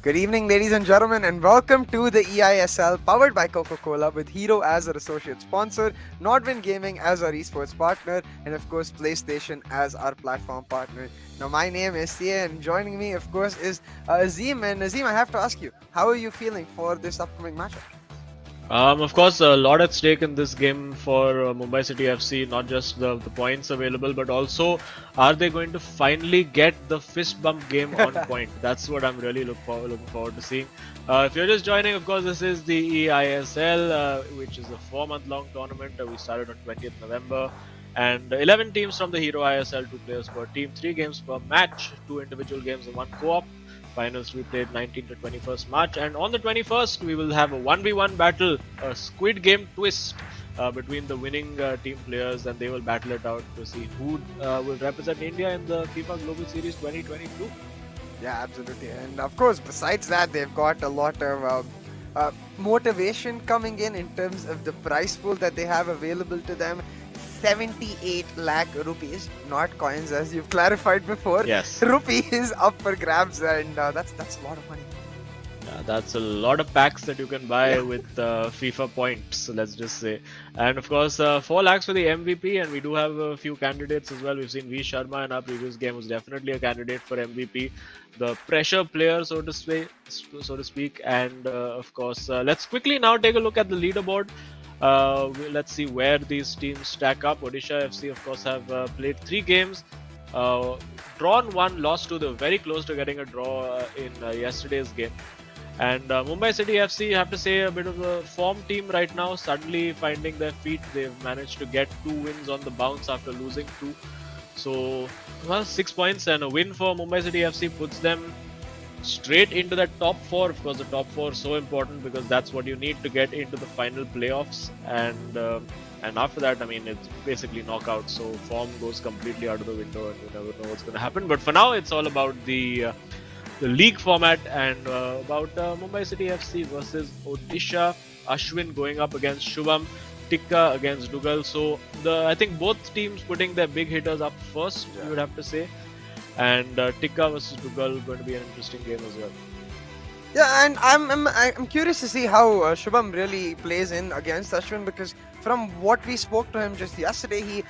Good evening, ladies and gentlemen, and welcome to the eISL powered by Coca-Cola with Hero as our associate sponsor, Nordwind Gaming as our esports partner, and of course, PlayStation as our platform partner. Now, my name is Sia, and joining me, of course, is Azim. And Azim, I have to ask you, how are you feeling for this upcoming matchup? Of course, a lot at stake in this game for Mumbai City FC. Not just the points available, but also are they going to finally get the fist bump game on point? That's what I'm really looking forward to seeing. If you're just joining, of course, this is the eISL, which is a 4-month-long tournament. We started on 20th November. And 11 teams from the Hero ISL, 2 players per team, 3 games per match, 2 individual games and 1 co-op. Finals we played 19th to 21st March, and on the 21st we will have a 1v1 battle, a Squid Game twist between the winning team players, and they will battle it out to see who will represent India in the FIFA Global Series 2022. Yeah, absolutely. And of course, besides that, they've got a lot of motivation coming in terms of the prize pool that they have available to them. 78 lakh rupees, not coins, as you've clarified before. Yes. Rupees up for grabs, and that's a lot of money. That's a lot of packs that you can buy with FIFA points, let's just say. And of course, 4 lakhs for the MVP, and we do have a few candidates as well. We've seen V Sharma in our previous game was definitely a candidate for MVP, the pressure player, so to speak. And of course, let's quickly now take a look at the leaderboard. Let's see where these teams stack up. Odisha FC, of course, have played 3 games, drawn 1, lost 2. They were very close to getting a draw in yesterday's game. And Mumbai City FC, have to say, a bit of a form team right now, suddenly finding their feet. They've managed to get 2 wins on the bounce after losing 2. So, 6 points and a win for Mumbai City FC puts them straight into that top 4. Of course, the top 4 is so important because that's what you need to get into the final playoffs. And after that, I mean, it's basically knockout. So form goes completely out of the window, and you never know what's going to happen. But for now, it's all about the league format and about Mumbai City FC versus Odisha. Ashwin going up against Shubham, Tiki against Dougal. So I think both teams putting their big hitters up first, you would have to say. And Tiki versus Dougal going to be an interesting game as well. Yeah, and I'm curious to see how Shubham really plays in against Ashwin, because from what we spoke to him just yesterday, he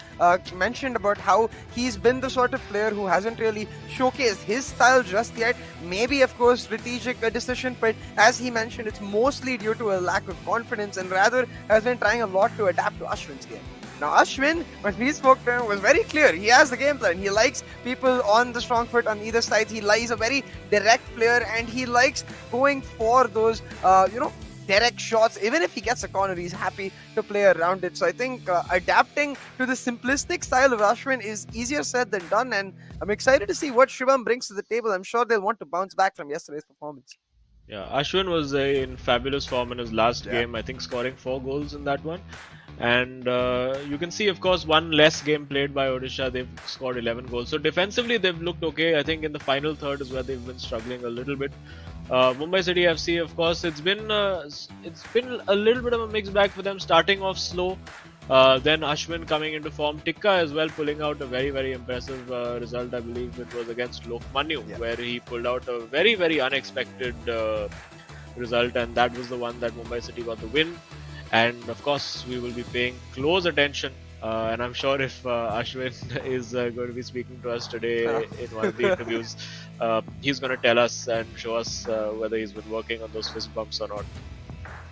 mentioned about how he's been the sort of player who hasn't really showcased his style just yet. Maybe, of course, strategic decision, but as he mentioned, it's mostly due to a lack of confidence, and rather has been trying a lot to adapt to Ashwin's game. Now, Ashwin, when we spoke to him, was very clear. He has the game plan. He likes people on the strong foot on either side. He's a very direct player, and he likes going for those, direct shots. Even if he gets a corner, he's happy to play around it. So I think adapting to the simplistic style of Ashwin is easier said than done, and I'm excited to see what Shubham brings to the table. I'm sure they'll want to bounce back from yesterday's performance. Yeah, Ashwin was in fabulous form in his last game, I think scoring 4 goals in that one. And you can see, of course, one less game played by Odisha. They've scored 11 goals. So defensively, they've looked okay. I think in the final third is where they've been struggling a little bit. Mumbai City FC, of course, it's been a little bit of a mixed bag for them. Starting off slow, then Ashwin coming into form. Tiki as well pulling out a very, very impressive result. I believe it was against Lokmanya, where he pulled out a very, very unexpected result, and that was the one that Mumbai City got the win. And of course, we will be paying close attention. And I'm sure if Ashwin is going to be speaking to us today in one of the interviews, he's going to tell us and show us whether he's been working on those fist bumps or not.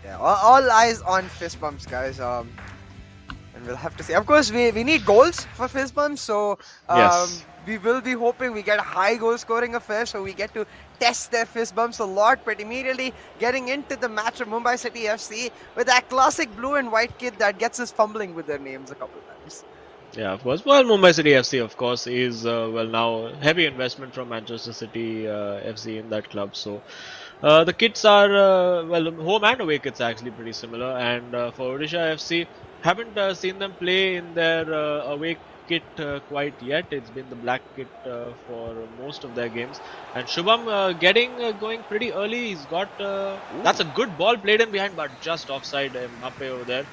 Yeah, all eyes on fist bumps, guys. And we'll have to see. Of course, we need goals for fist bumps, so Yes. we will be hoping we get a high goal scoring affair, so we get to test their fist bumps a lot. But immediately getting into the match of Mumbai City FC with that classic blue and white kid that gets us fumbling with their names a couple of times. Yeah, of course. Well, Mumbai City FC, of course, is now heavy investment from Manchester City FC in that club. So the kits are home and away kits are actually pretty similar. And for Odisha FC, haven't seen them play in their away kit quite yet. It's been the black kit for most of their games. And Shubham going pretty early. He's got that's a good ball played in behind, but just offside. Mbappe over there.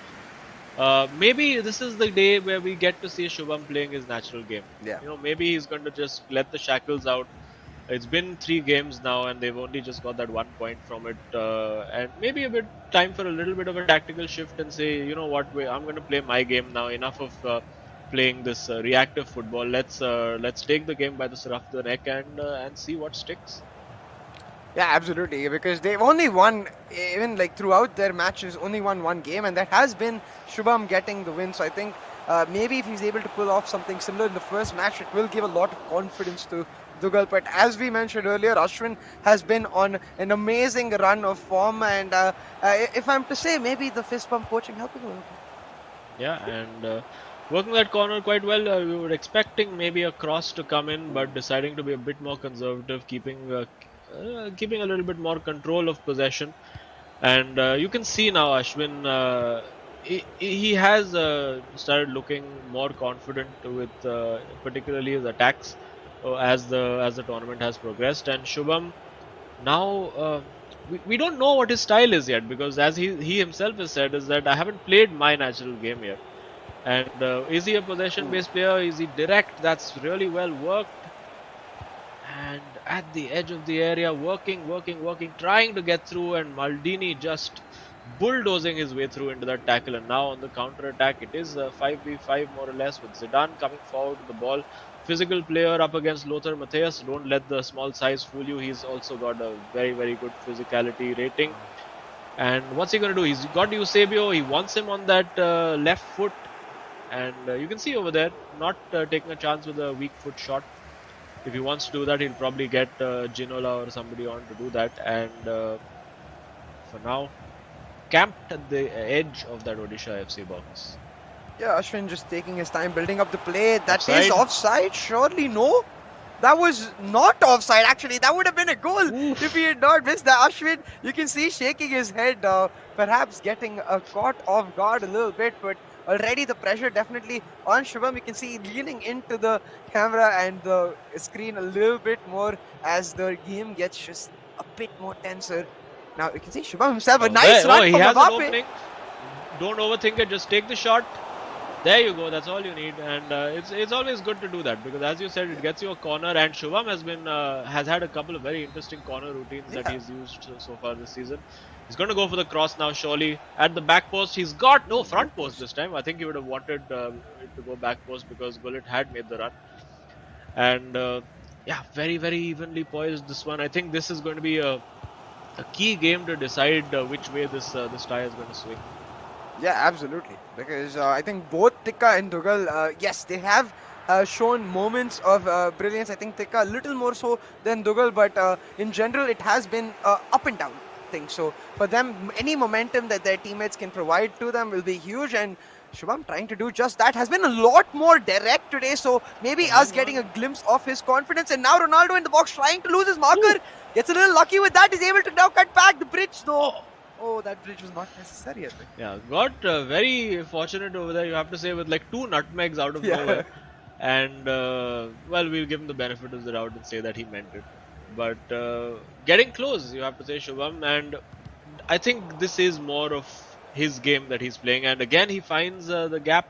Maybe this is the day where we get to see Shubham playing his natural game. Yeah. Maybe he's going to just let the shackles out It's been 3 games now, and they've only just got that 1 point from it. And maybe a bit time for a little bit of a tactical shift and say, you know what, I'm going to play my game now. Enough of playing this reactive football. Let's take the game by the scruff of the neck and see what sticks. Yeah, absolutely. Because they've only won, even like throughout their matches, only won one game, and that has been Shubham getting the win. So I think maybe if he's able to pull off something similar in the first match, it will give a lot of confidence to Dougal. But as we mentioned earlier, Ashwin has been on an amazing run of form, and if I'm to say, maybe the fist pump coaching helping a little bit. Yeah, and working that corner quite well. We were expecting maybe a cross to come in, but deciding to be a bit more conservative, keeping a little bit more control of possession. And you can see now Ashwin, he has started looking more confident with particularly his attacks as the tournament has progressed. And Shubham now. We don't know what his style is yet, because as he himself has said, is that I haven't played my natural game yet. And is he a possession-based player? Is he direct? That's really well worked. And at the edge of the area, working, trying to get through, and Maldini just bulldozing his way through into that tackle. And now on the counter-attack, it is a 5v5 more or less, with Zidane coming forward with the ball. Physical player up against Lothar Matthäus. Don't let the small size fool you. He's also got a very good physicality rating. And what's he going to do? He's got Eusebio. He wants him on that left foot. And you can see over there, not taking a chance with a weak foot shot. If he wants to do that, he'll probably get Ginola or somebody on to do that. And for now, camped at the edge of that Odisha FC box. Yeah, Ashwin just taking his time building up the play. That Offside? is offside? Surely no. That was not offside, actually. That would have been a goal if he had not missed that. Ashwin, you can see shaking his head, perhaps getting caught off guard a little bit, but already the pressure definitely on Shubham. You can see leaning into the camera and the screen a little bit more as the game gets just a bit more tenser. Now you can see Shubham himself, a nice run he from has an Mbappe. opening. Don't overthink it, just take the shot. There you go, that's all you need. And it's always good to do that, because as you said, it gets you a corner. And Shubham has had a couple of very interesting corner routines that he's used so far this season. He's going to go for the cross now, surely. At the back post, he's got no front post this time. I think he would have wanted it to go back post, because Gullit had made the run. And yeah, very evenly poised, this one. I think this is going to be a key game to decide which way this tie is going to swing. Yeah, absolutely. Because I think both Tika and Dougal, yes, they have shown moments of brilliance. I think Tika a little more so than Dougal, but in general, it has been up and down thing. So for them, any momentum that their teammates can provide to them will be huge. And Shubham trying to do just that has been a lot more direct today. So maybe us getting a glimpse of his confidence. And now Ronaldo in the box trying to lose his marker. Gets a little lucky with that. He's able to now cut back the bridge though. Oh, that bridge was not necessary, I think. Yeah, got very fortunate over there, you have to say, with like 2 nutmegs out of nowhere. And, well, we'll give him the benefit of the doubt and say that he meant it. But getting close, you have to say, Shubham. And I think this is more of his game that he's playing. And again, he finds the gap.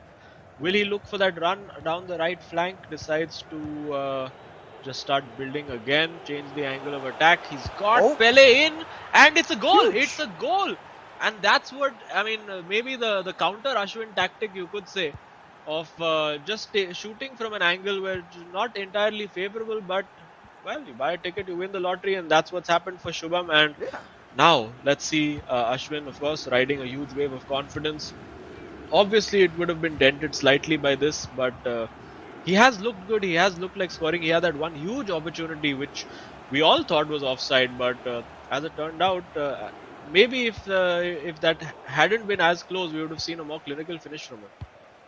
Will he look for that run down the right flank? Decides to just start building again, change the angle of attack. He's got Pele in, and it's a goal. Huge. It's a goal. And that's what, I mean, maybe the counter Ashwin tactic, you could say, of just shooting from an angle where it's not entirely favorable, but, well, you buy a ticket, you win the lottery, and that's what's happened for Shubham. And now, let's see Ashwin, of course, riding a huge wave of confidence. Obviously, it would have been dented slightly by this, but he has looked good. He has looked like scoring. He had that one huge opportunity, which we all thought was offside, but as it turned out, maybe if that hadn't been as close, we would have seen a more clinical finish from him.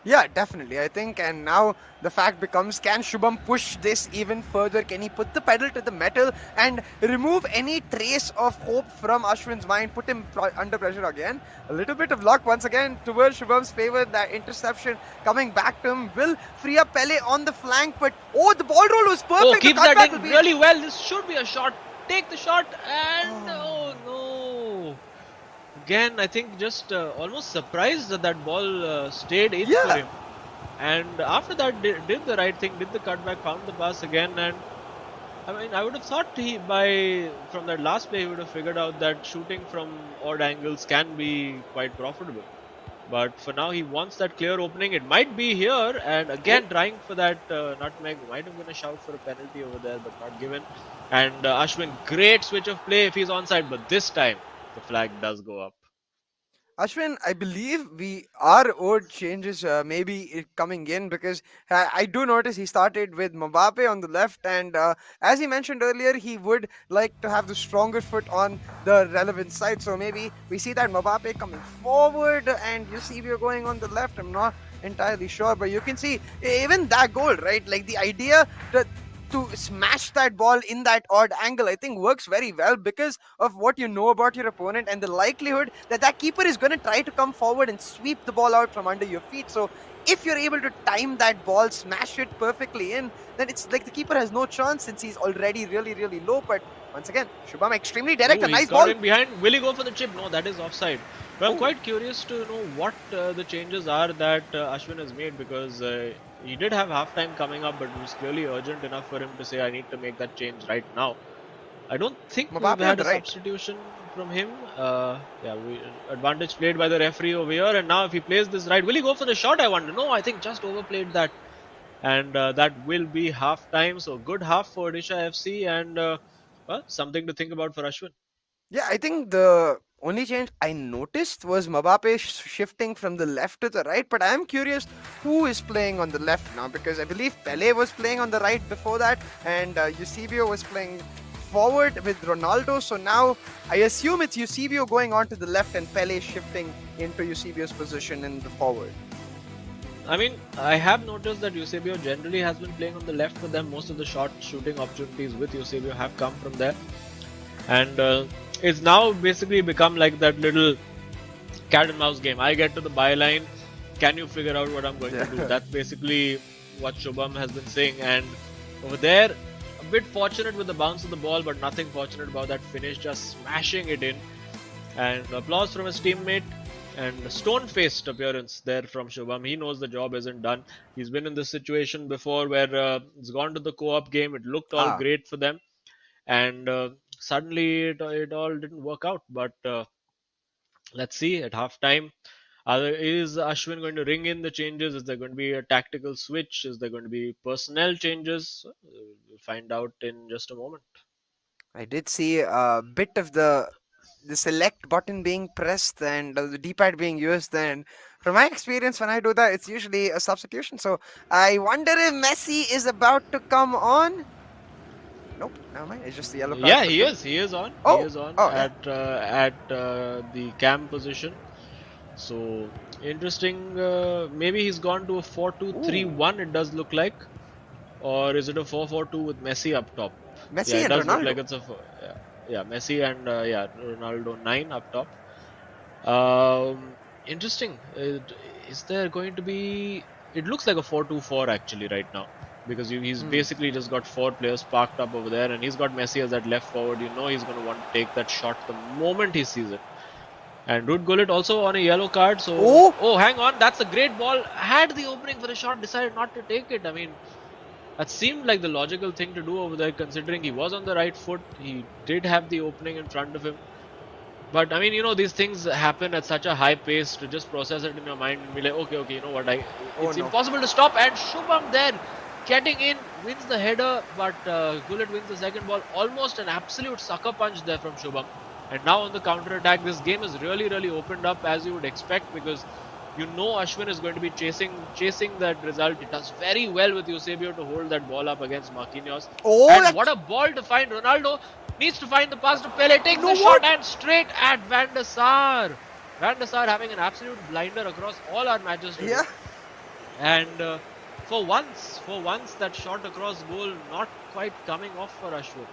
Yeah, definitely, I think. And now the fact becomes, can Shubham push this even further? Can he put the pedal to the metal and remove any trace of hope from Ashwin's mind, put him under pressure again? A little bit of luck once again towards Shubham's favor. That interception coming back to him will free up Pele on the flank, but the ball roll was perfect. Oh, keep that in really well. This should be a shot. Take the shot, and oh no. Again, I think just almost surprised that ball stayed in for him. And after that, did the right thing, did the cutback, found the pass again, and I mean, I would have thought from that last play he would have figured out that shooting from odd angles can be quite profitable. But for now, he wants that clear opening. It might be here, and Oh, again trying for that nutmeg. Might have been a shout for a penalty over there, but not given. And Ashwin, great switch of play if he's onside, but this time the flag does go up. Ashwin, I believe we are owed changes, maybe coming in, because I do notice he started with Mbappe on the left, and as he mentioned earlier, he would like to have the stronger foot on the relevant side. So maybe we see that Mbappe coming forward, and Eusebio going on the left. I'm not entirely sure, but you can see even that goal, right? Like the idea that to smash that ball in that odd angle, I think works very well because of what you know about your opponent and the likelihood that that keeper is going to try to come forward and sweep the ball out from under your feet. So if you're able to time that ball, smash it perfectly in, then it's like the keeper has no chance since he's already really, really low. But once again, Shubham extremely direct, Oh, a he's nice got ball. in behind. Will he go for the chip? No, that is offside. But I'm Oh, quite curious to know what the changes are that Ashwin has made because he did have halftime coming up, but it was clearly urgent enough for him to say, I need to make that change right now. I don't think we've Mbappe on had the a right. substitution from him. Advantage played by the referee over here, and now if he plays this right, will he go for the shot? I wonder. No, I think just overplayed that, and that will be half time. So good half for Odisha FC, and well, something to think about for Ashwin. Yeah, I think the only change I noticed was Mbappe shifting from the left to the right. But I'm curious who is playing on the left now because I believe Pele was playing on the right before that, and Eusebio was playing forward with Ronaldo. So now I assume it's Eusebio going on to the left and Pele shifting into Eusebio's position in the forward. I mean, I have noticed that Eusebio generally has been playing on the left for them. Most of the shot shooting opportunities with Eusebio have come from there, and it's now basically become like that little cat and mouse game. I get to the byline. Can you figure out what I'm going to do? Yeah. That's basically what Shubham has been saying. And over there, a bit fortunate with the bounce of the ball, but nothing fortunate about that finish, just smashing it in. And applause from his teammate. And a stone-faced appearance there from Shubham. He knows the job isn't done. He's been in this situation before where it's gone to the co-op game. It looked all Ah, great for them, and suddenly it all didn't work out. But let's see at halftime. Is Ashwin going to ring in the changes? Is there going to be a tactical switch? Is there going to be personnel changes? We'll find out in just a moment. I did see a bit of the select button being pressed and the D-pad being used. And from my experience, when I do that, it's usually a substitution. So I wonder if Messi is about to come on. Nope, never mind. It's just the yellow card Yeah, for he two. is. He is on. He Oh, is on oh yeah. at the cam position. So interesting. Maybe he's gone to a 4-2-3-1. Ooh, It does look like, or is it a 4-4-2 with Messi up top? Yeah, Messi it and does look like Ronaldo. it's yeah, Messi and Ronaldo 9 up top. Interesting. Is there going to be? It looks like a 4-2-4 actually right now because he's Hmm. basically just got 4 players parked up over there, and he's got Messi as that left forward. You know he's going to want to take that shot the moment he sees it. And Dougal also on a yellow card. So Oh, oh, hang on, that's a great ball. Had the opening for the shot, decided not to take it. I mean, that seemed like the logical thing to do over there, considering he was on the right foot. He did have the opening in front of him. But I mean, these things happen at such a high pace to just process it in your mind and be like, okay, you know what? oh It's no. impossible to stop. And Shubham there getting in wins the header, but Gullit wins the second ball. Almost an absolute sucker punch there from Shubham. And now on the counter attack, this game is really, really opened up as you would expect because Ashwin is going to be chasing that result. It does very well with Eusebio to hold that ball up against Marquinhos. Oh, And that. what a ball to find. Ronaldo needs to find the pass to Pele, You takes know the shot what? and straight at Van der Sar. Van der Sar having an absolute blinder across all our matches today. Yeah. And for once, that shot across goal not quite coming off for Ashwin.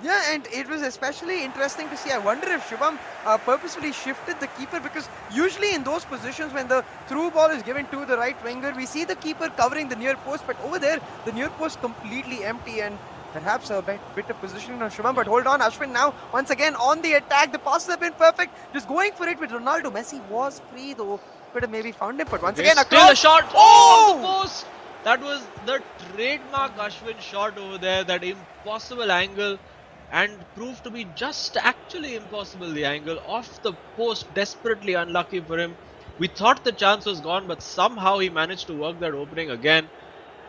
Yeah, and it was especially interesting to see. I wonder if Shubham purposefully shifted the keeper because usually in those positions when the through ball is given to the right winger, we see the keeper covering the near post, but over there, the near post completely empty and perhaps a bit of positioning on Shubham. But hold on, Ashwin now once again on the attack. The passes have been perfect. Just going for it with Ronaldo. Messi was free though. Could have maybe found him, but once There's again still a across. shot. Oh, off the Oh! post. That was the trademark Ashwin shot over there, that impossible angle, and proved to be just actually impossible. The angle off the post, desperately unlucky for him. We thought the chance was gone, but somehow he managed to work that opening again.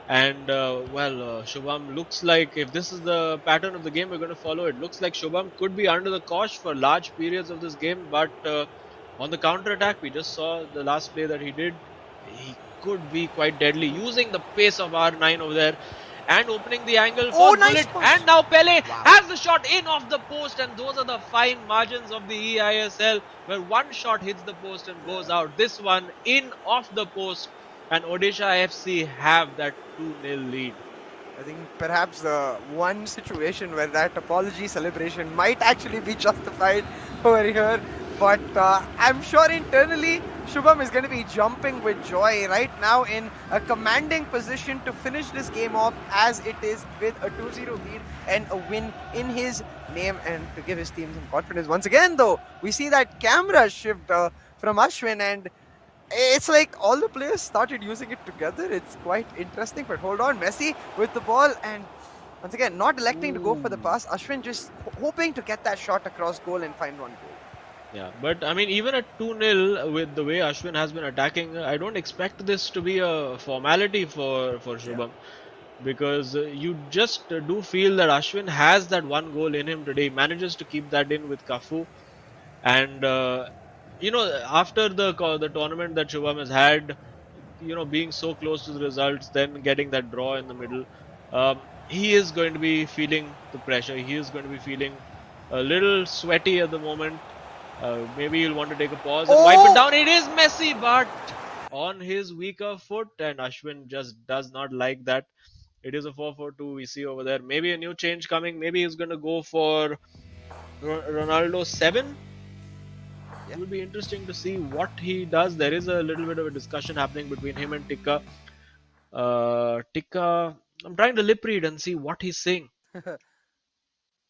And Shubham looks like, if this is the pattern of the game we're going to follow, it looks like Shubham could be under the cosh for large periods of this game. But on the counter attack, we just saw the last play that he did. He could be quite deadly, using the pace of R9 over there and opening the angle Oh, for nice Gullit. push. And now Pele Wow. has the shot in off the post, and those are the fine margins of the eISL, where one shot hits the post and goes out. This one in off the post, and Odisha FC have that 2-0 lead. I think perhaps the one situation where that apology celebration might actually be justified over here. But I'm sure internally Shubham is going to be jumping with joy right now, in a commanding position to finish this game off as it is, with a 2-0 lead and a win in his name, and to give his team some confidence. Once again, though, we see that camera shift from Ashwin, and it's like all the players started using it together. It's quite interesting. But hold on, Messi with the ball, and once again not electing to go for the pass. Ashwin just hoping to get that shot across goal and find one goal. Yeah, but I mean, even at 2-0, with the way Ashwin has been attacking, I don't expect this to be a formality for Shubham. Because you just do feel that Ashwin has that one goal in him today. He manages to keep that in with Kafu. And after the tournament that Shubham has had, being so close to the results, then getting that draw in the middle, he is going to be feeling the pressure. He is going to be feeling a little sweaty at the moment. Maybe he'll want to take a pause and wipe it down. It is Messi, but on his weaker foot, and Ashwin just does not like that. It is a 4-4-2 we see over there. Maybe a new change coming. Maybe he's going to go for Ronaldo 7. It will be interesting to see what he does. There is a little bit of a discussion happening between him and Tika. Tika, I'm trying to lip read and see what he's saying.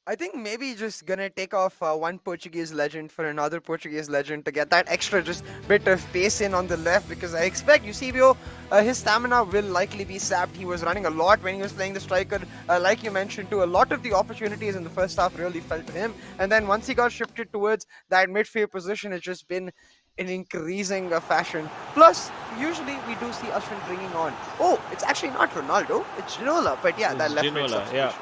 I think maybe just gonna take off one Portuguese legend for another Portuguese legend to get that extra just bit of pace in on the left, because I expect Eusebio, his stamina will likely be sapped. He was running a lot when he was playing the striker, like you mentioned too. A lot of the opportunities in the first half really fell to him, and then once he got shifted towards that midfield position, it's just been in increasing fashion. Plus, usually we do see Ashwin bringing on. Oh, it's actually not Ronaldo, it's Ginola, but yeah, that left right substitution.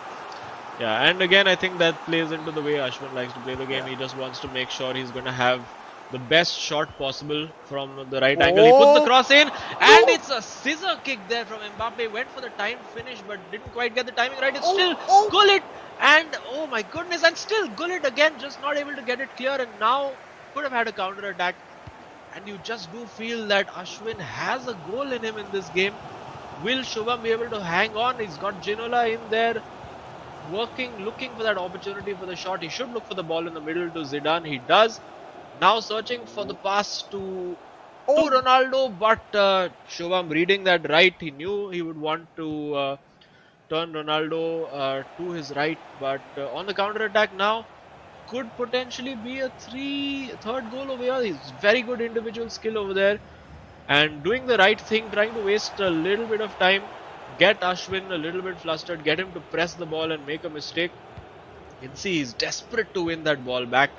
Yeah, and again, I think that plays into the way Ashwin likes to play the game. He just wants to make sure he's going to have the best shot possible from the right angle. He puts the cross in, and it's a scissor kick there from Mbappe. Went for the time finish, but didn't quite get the timing right. It's still Gullit, and oh my goodness, and still Gullit again, just not able to get it clear, and now could have had a counter attack. And you just do feel that Ashwin has a goal in him in this game. Will Shubham be able to hang on? He's got Ginola in there, looking for that opportunity for the shot. He should look for the ball in the middle to Zidane. He does. Now searching for the pass to Ronaldo, but Shubham reading that right. He knew he would want to turn Ronaldo to his right, but on the counter attack now could potentially be a third goal over here. He's very good individual skill over there and doing the right thing, trying to waste a little bit of time, get Ashwin a little bit flustered, get him to press the ball and make a mistake. You can see he's desperate to win that ball back,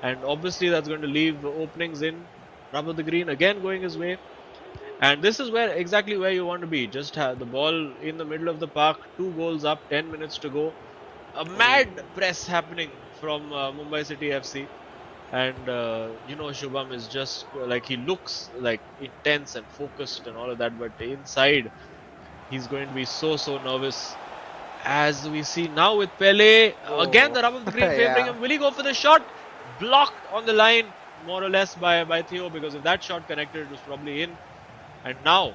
and obviously that's going to leave openings in. Rubber the green again going his way, and this is exactly where you want to be. Just have the ball in the middle of the park, 2 goals up, 10 minutes to go. A mad press happening from Mumbai City FC, and Shubham is just like, he looks like intense and focused and all of that, but inside he's going to be so nervous, as we see now with Pele. Again the rubber of the green favoring him. Will he go for the shot? Blocked on the line more or less by Theo, because if that shot connected, it was probably in. And now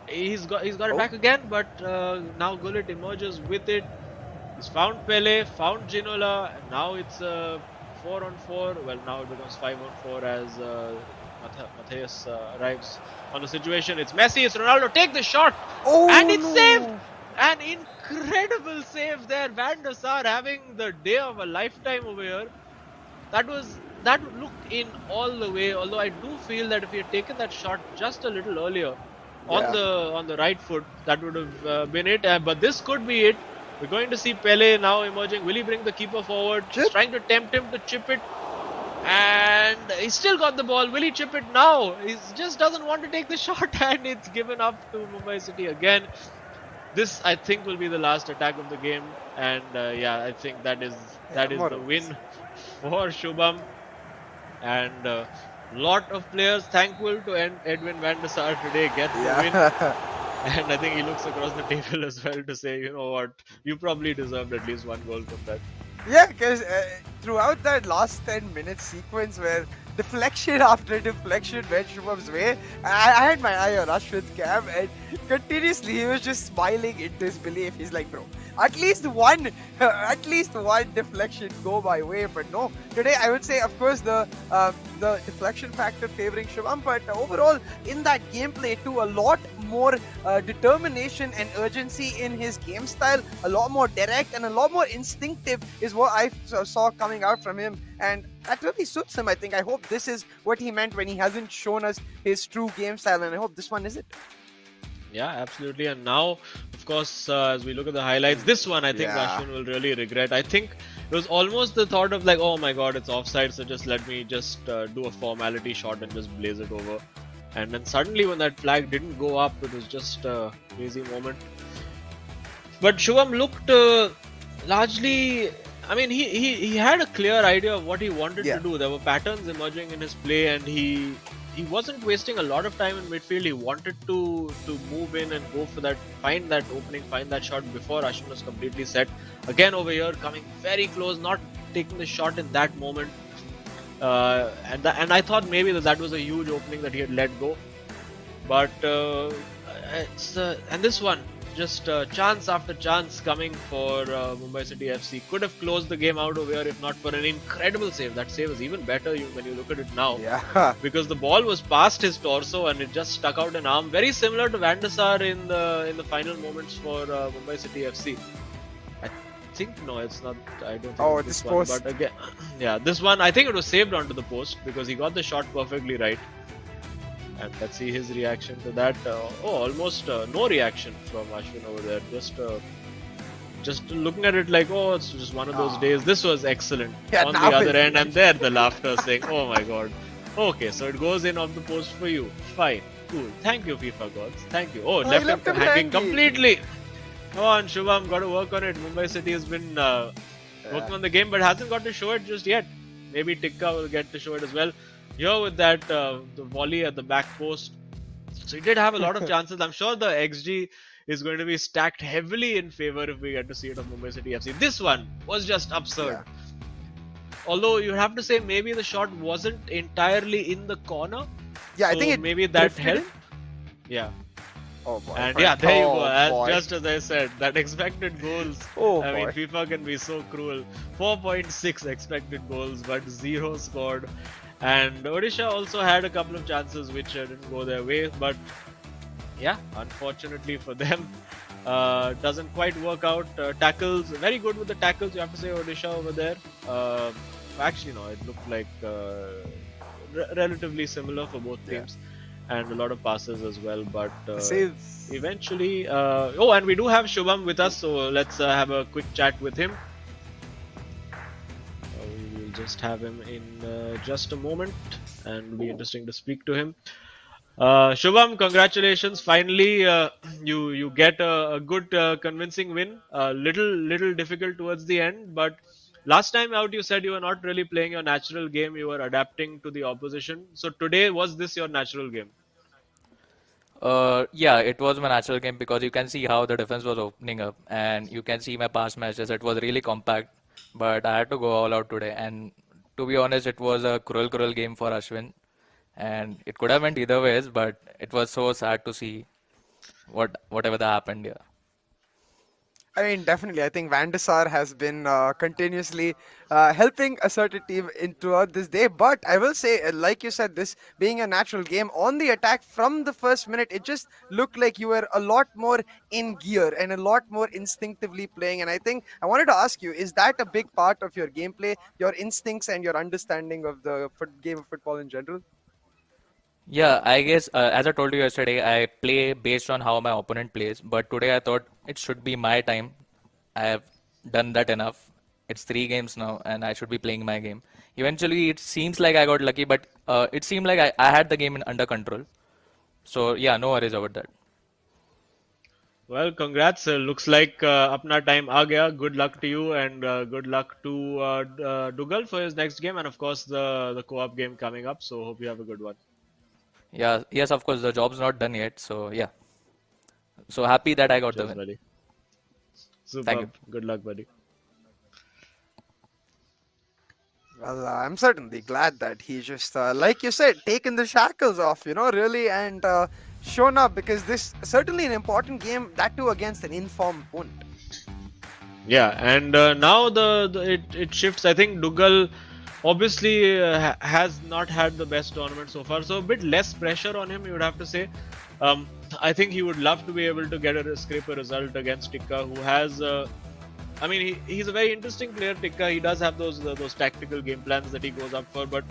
he's got it back again, but now Gullit emerges with it. He's found Pele, found Ginola, and now it's 4-on-4. Well, now it becomes 5-on-4 as Matthias arrives on the situation. It's Messi, it's Ronaldo, take the shot, and it's saved! An incredible save there. Van der Sar having the day of a lifetime over here. That looked in all the way, although I do feel that if he had taken that shot just a little earlier, on Yeah. the right foot, that would have been it. But this could be it. We're going to see Pele now emerging. Will he bring the keeper forward? He's Chip. trying to tempt him to chip it, and he still got the ball. Will he chip it now? He just doesn't want to take the shot, and it's given up to Mumbai City again. This, I think, will be the last attack of the game, and yeah, I think Yeah, that is more the or less. win for Shubham. And lot of players thankful to Edwin van der Sar today get the win. Yeah. And I think he looks across the table as well to say, you know what, you probably deserved at least one goal from that. Yeah, because throughout that last 10 minutes sequence where deflection after deflection went Shubham's way, I had my eye on Ashwin's cam and continuously he was just smiling in disbelief. He's like, bro, at least one deflection go my way. But no, today I would say, of course, the deflection factor favoring Shubham, but overall in that gameplay too, a lot more determination and urgency in his game style, a lot more direct and a lot more instinctive is what I saw coming out from him, and that really suits him. I think. I hope this is what he meant when he hasn't shown us his true game style, and I hope this one is it. Yeah, absolutely. And now, of course, as we look at the highlights, this one I think Yeah. Ashwin will really regret. I think it was almost the thought of like, oh my god, it's offside, so just let me just do a formality shot and just blaze it over. And then suddenly, when that flag didn't go up, it was just a crazy moment. But Shubham looked largely. I mean, he had a clear idea of what he wanted Yeah. to do. There were patterns emerging in his play, and he wasn't wasting a lot of time in midfield. He wanted to move in and go for that, find that opening, find that shot before Ashwin was completely set. Again over here, coming very close, not taking the shot in that moment. And I thought maybe that was a huge opening that he had let go. But and this one, just chance after chance coming for Mumbai City FC. Could have closed the game out over here if not for an incredible save. That save is even better when you look at it now. Yeah. Because the ball was past his torso and it just stuck out an arm, very similar to Van der Sar in the final moments for Mumbai City FC. I think no, it's not. I don't think Oh, it's this this one. post. But again, yeah, this one I think it was saved onto the post because he got the shot perfectly right. And let's see his reaction to that. Almost no reaction from Ashwin over there. Just looking at it like, oh, it's just one of those days. This was excellent. Yeah, On the now other his end, and there the laughter saying, oh my god. Okay, so it goes in off the post for you. Fine, cool. Thank you, FIFA gods. Thank you. Oh, he left left him him hanging hanging. completely. Come on, Shubham, got to work on it. Mumbai City has been working on the game, but hasn't got to show it just yet. Maybe Tiki will get to show it as well. Here with that the volley at the back post. So he did have a lot of chances. I'm sure the XG is going to be stacked heavily in favor if we get to see it of Mumbai City FC. This one was just absurd. Yeah. Although you have to say maybe the shot wasn't entirely in the corner. Yeah, so I think it maybe that drifted helped. in. Yeah. Oh boy. And yeah, there you go. boy. Just as I said, that expected goals. Oh I mean, boy. FIFA can be so cruel. 4.6 expected goals, but 0 scored. And Odisha also had a couple of chances which didn't go their way. But yeah, unfortunately for them, doesn't quite work out. Tackles, very good with the tackles, you have to say, Odisha over there. Actually, no, it looked like relatively similar for both teams. And a lot of passes as well, but Saves. eventually and we do have Shubham with us, so let's have a quick chat with him. We will just have him in just a moment, and it'll be interesting to speak to him. Shubham, congratulations! Finally, you get a good convincing win. Little difficult towards the end, but last time out you said you were not really playing your natural game. You were adapting to the opposition. So today, was this your natural game? Yeah, it was my natural game because you can see how the defense was opening up, and you can see my past matches. It was really compact, but I had to go all out today. And to be honest, it was a cruel game for Ashwin, and it could have went either ways, but it was so sad to see whatever that happened here. I mean, definitely. I think Van der Sar has been continuously helping a certain team throughout this day. But I will say, like you said, this being a natural game on the attack from the first minute, it just looked like you were a lot more in gear and a lot more instinctively playing. And I think I wanted to ask you, is that a big part of your gameplay, your instincts and your understanding of the game of football in general? Yeah, I guess as I told you yesterday, I play based on how my opponent plays. But today I thought it should be my time. I have done that enough. It's 3 games now, and I should be playing my game. Eventually, it seems like I got lucky, but it seemed like I had the game under control. So yeah, no worries about that. Well, congrats. Looks like apna time aa gaya. Good luck to you and good luck to Dougal for his next game and of course the co-op game coming up. So hope you have a good one. Yeah, yes, of course, the job's not done yet. So yeah, so happy that I got the Cheers, win. buddy. Thank you. Superb. Good luck, buddy. Well, I'm certainly glad that he just, like you said, taken the shackles off, really, and shown up because this certainly an important game, that too against an informed opponent. Yeah, and now it shifts. I think Dougal obviously has not had the best tournament so far, so a bit less pressure on him. You would have to say. Um, I think he would love to be able to get scrape a result against Tikka, who has. I mean, he's a very interesting player, Tikka. He does have those tactical game plans that he goes up for, but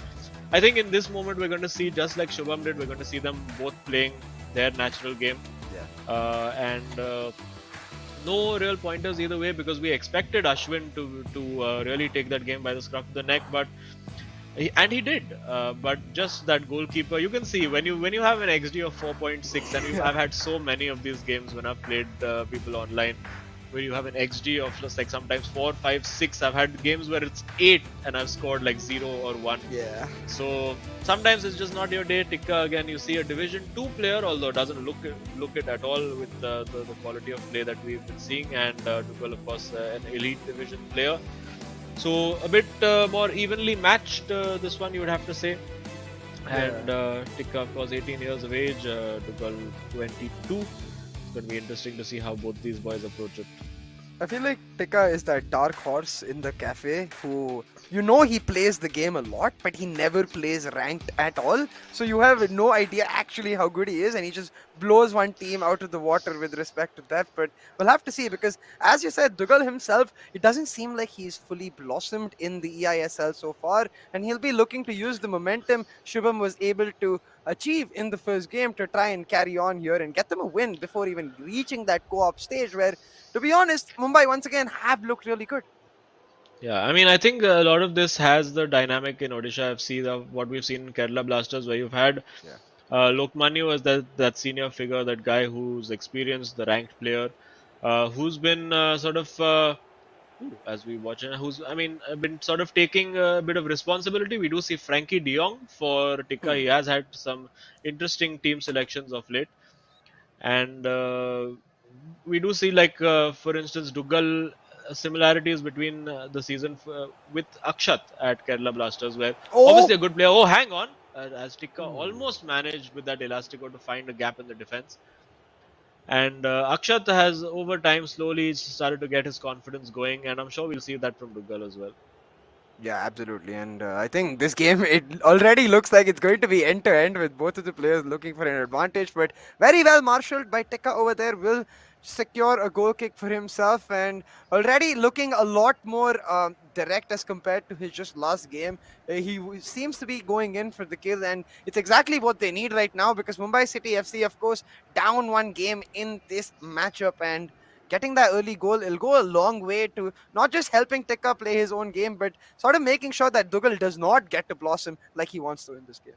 I think in this moment we're going to see, just like Shubham did, we're going to see them both playing their natural game. Yeah. And no real pointers either way because we expected Ashwin to really take that game by the scruff of the neck, but he did. But just that goalkeeper, you can see when you have an XG of 4.6, and I've had so many of these games when I've played people online, where you have an XG of just like sometimes 4, 5, 6. I've had games where it's 8 and I've scored like 0 or 1. Yeah. So sometimes it's just not your day. Tikka again, you see a Division 2 player, although doesn't look it at all with the quality of play that we've been seeing, and Dougal, of course, an elite division player. So a bit more evenly matched this one, you would have to say. And Tikka, of course, 18 years of age, Dougal 22. It's going to be interesting to see how both these boys approach it. I feel like Tika is that dark horse in the cafe who, he plays the game a lot, but he never plays ranked at all. So you have no idea actually how good he is, and he just blows one team out of the water with respect to that. But we'll have to see because, as you said, Dougal himself, it doesn't seem like he's fully blossomed in the eISL so far, and he'll be looking to use the momentum Shubham was able to achieve in the first game to try and carry on here and get them a win before even reaching that co-op stage where, to be honest, Mumbai once again have looked really good. Yeah, I mean, I think a lot of this has the dynamic in Odisha FC, what we've seen in Kerala Blasters, where you've had Yeah. Lokmanu as that senior figure, that guy who's experienced, the ranked player, who's been as we watch, who's, I mean, been sort of taking a bit of responsibility. We do see Frankie de Jong for Tikka. He has had some interesting team selections of late. And we do see, like, for instance, Dougal similarities between the season with Akshat at Kerala Blasters, where Oh, obviously a good player. Oh, hang on. As Tikka almost managed with that Elastico to find a gap in the defense. And Akshat has over time slowly started to get his confidence going, and I'm sure we'll see that from Dougal as well. yeah, absolutely. And I think this game, it already looks like it's going to be end to end with both of the players looking for an advantage. But very well marshaled by Tika over there. Will secure a goal kick for himself and already looking a lot more direct as compared to his just last game. Seems to be going in for the kill, and it's exactly what they need right now because Mumbai City FC, of course, down one game in this matchup, and getting that early goal, it'll go a long way to not just helping Tikka play his own game, but sort of making sure that Dougal does not get to blossom like he wants to in this game.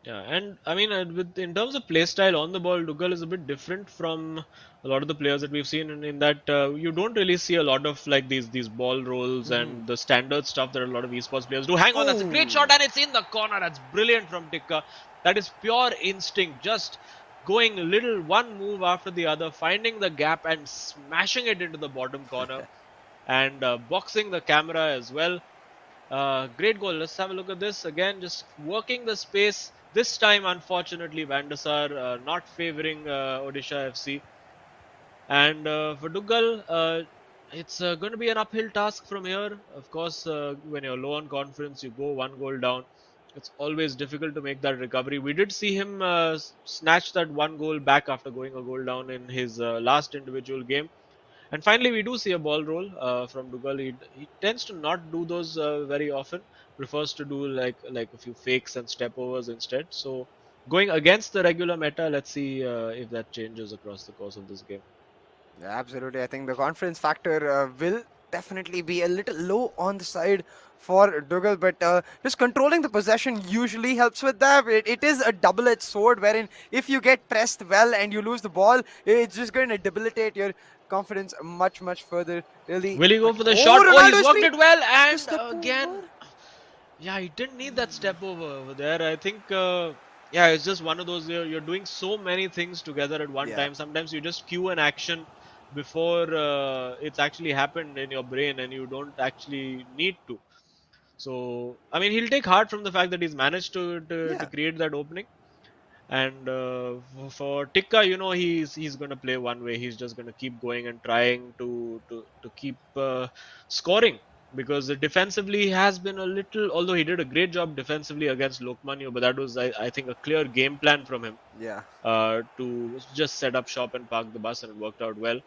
Yeah, and I mean, in terms of play style on the ball, Dougal is a bit different from a lot of the players that we've seen. In that you don't really see a lot of like these ball rolls and the standard stuff that a lot of esports players do. Hang on, that's a great shot, and it's in the corner. That's brilliant from Tikka. That is pure instinct, just going little one move after the other, finding the gap and smashing it into the bottom corner, and boxing the camera as well. Great goal. Let's have a look at this again. Just working the space. This time, unfortunately, Van der Sar not favouring Odisha FC. And for Dougal, it's going to be an uphill task from here. Of course, when you're low on confidence, you go one goal down. It's always difficult to make that recovery. We did see him snatch that one goal back after going a goal down in his last individual game. And finally, we do see a ball roll from Dougal. He tends to not do those very often. Prefers to do like a few fakes and step overs instead. So going against the regular meta. Let's see if that changes across the course of this game. Yeah, absolutely. I think the confidence factor will definitely be a little low on the side for Dougal, but just controlling the possession usually helps with that. It is a double-edged sword, wherein if you get pressed well and you lose the ball, it's just going to debilitate your confidence much, much further. Really. Will he go But for the shot? Oh, he's Ronaldo's worked feet! it well, The and step again, over. yeah, he didn't need that step over there. I think, yeah, it's just one of those. You're doing so many things together at one Yeah. time. Sometimes you just cue an action before it's actually happened in your brain, and you don't actually need to. So, I mean, he'll take heart from the fact that he's managed to Yeah. create that opening. And for Tikka, he's going to play one way. He's just going to keep going and trying to keep scoring, because defensively he has been a little. Although he did a great job defensively against Lokmanya, but that was I think a clear game plan from him Yeah. to just set up shop and park the bus, and it worked out well.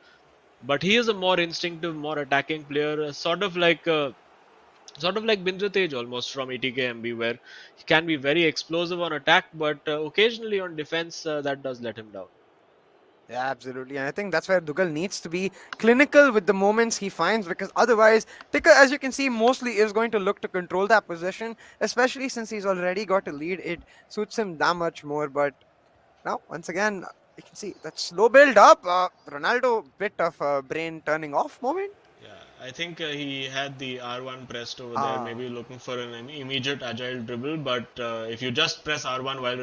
But he is a more instinctive, more attacking player, sort of like Bindratej almost from ETKMB, where he can be very explosive on attack, but occasionally on defense that does let him down. Yeah, absolutely. And I think that's where Dougal needs to be clinical with the moments he finds, because otherwise, Tika, as you can see, mostly is going to look to control that possession, especially since he's already got a lead. It suits him that much more. But now, once again, you can see that slow build up. Ronaldo, bit of a brain turning off moment. Yeah, I think he had the R1 pressed over there, Ah, maybe looking for an immediate agile dribble. But if you just press R1 while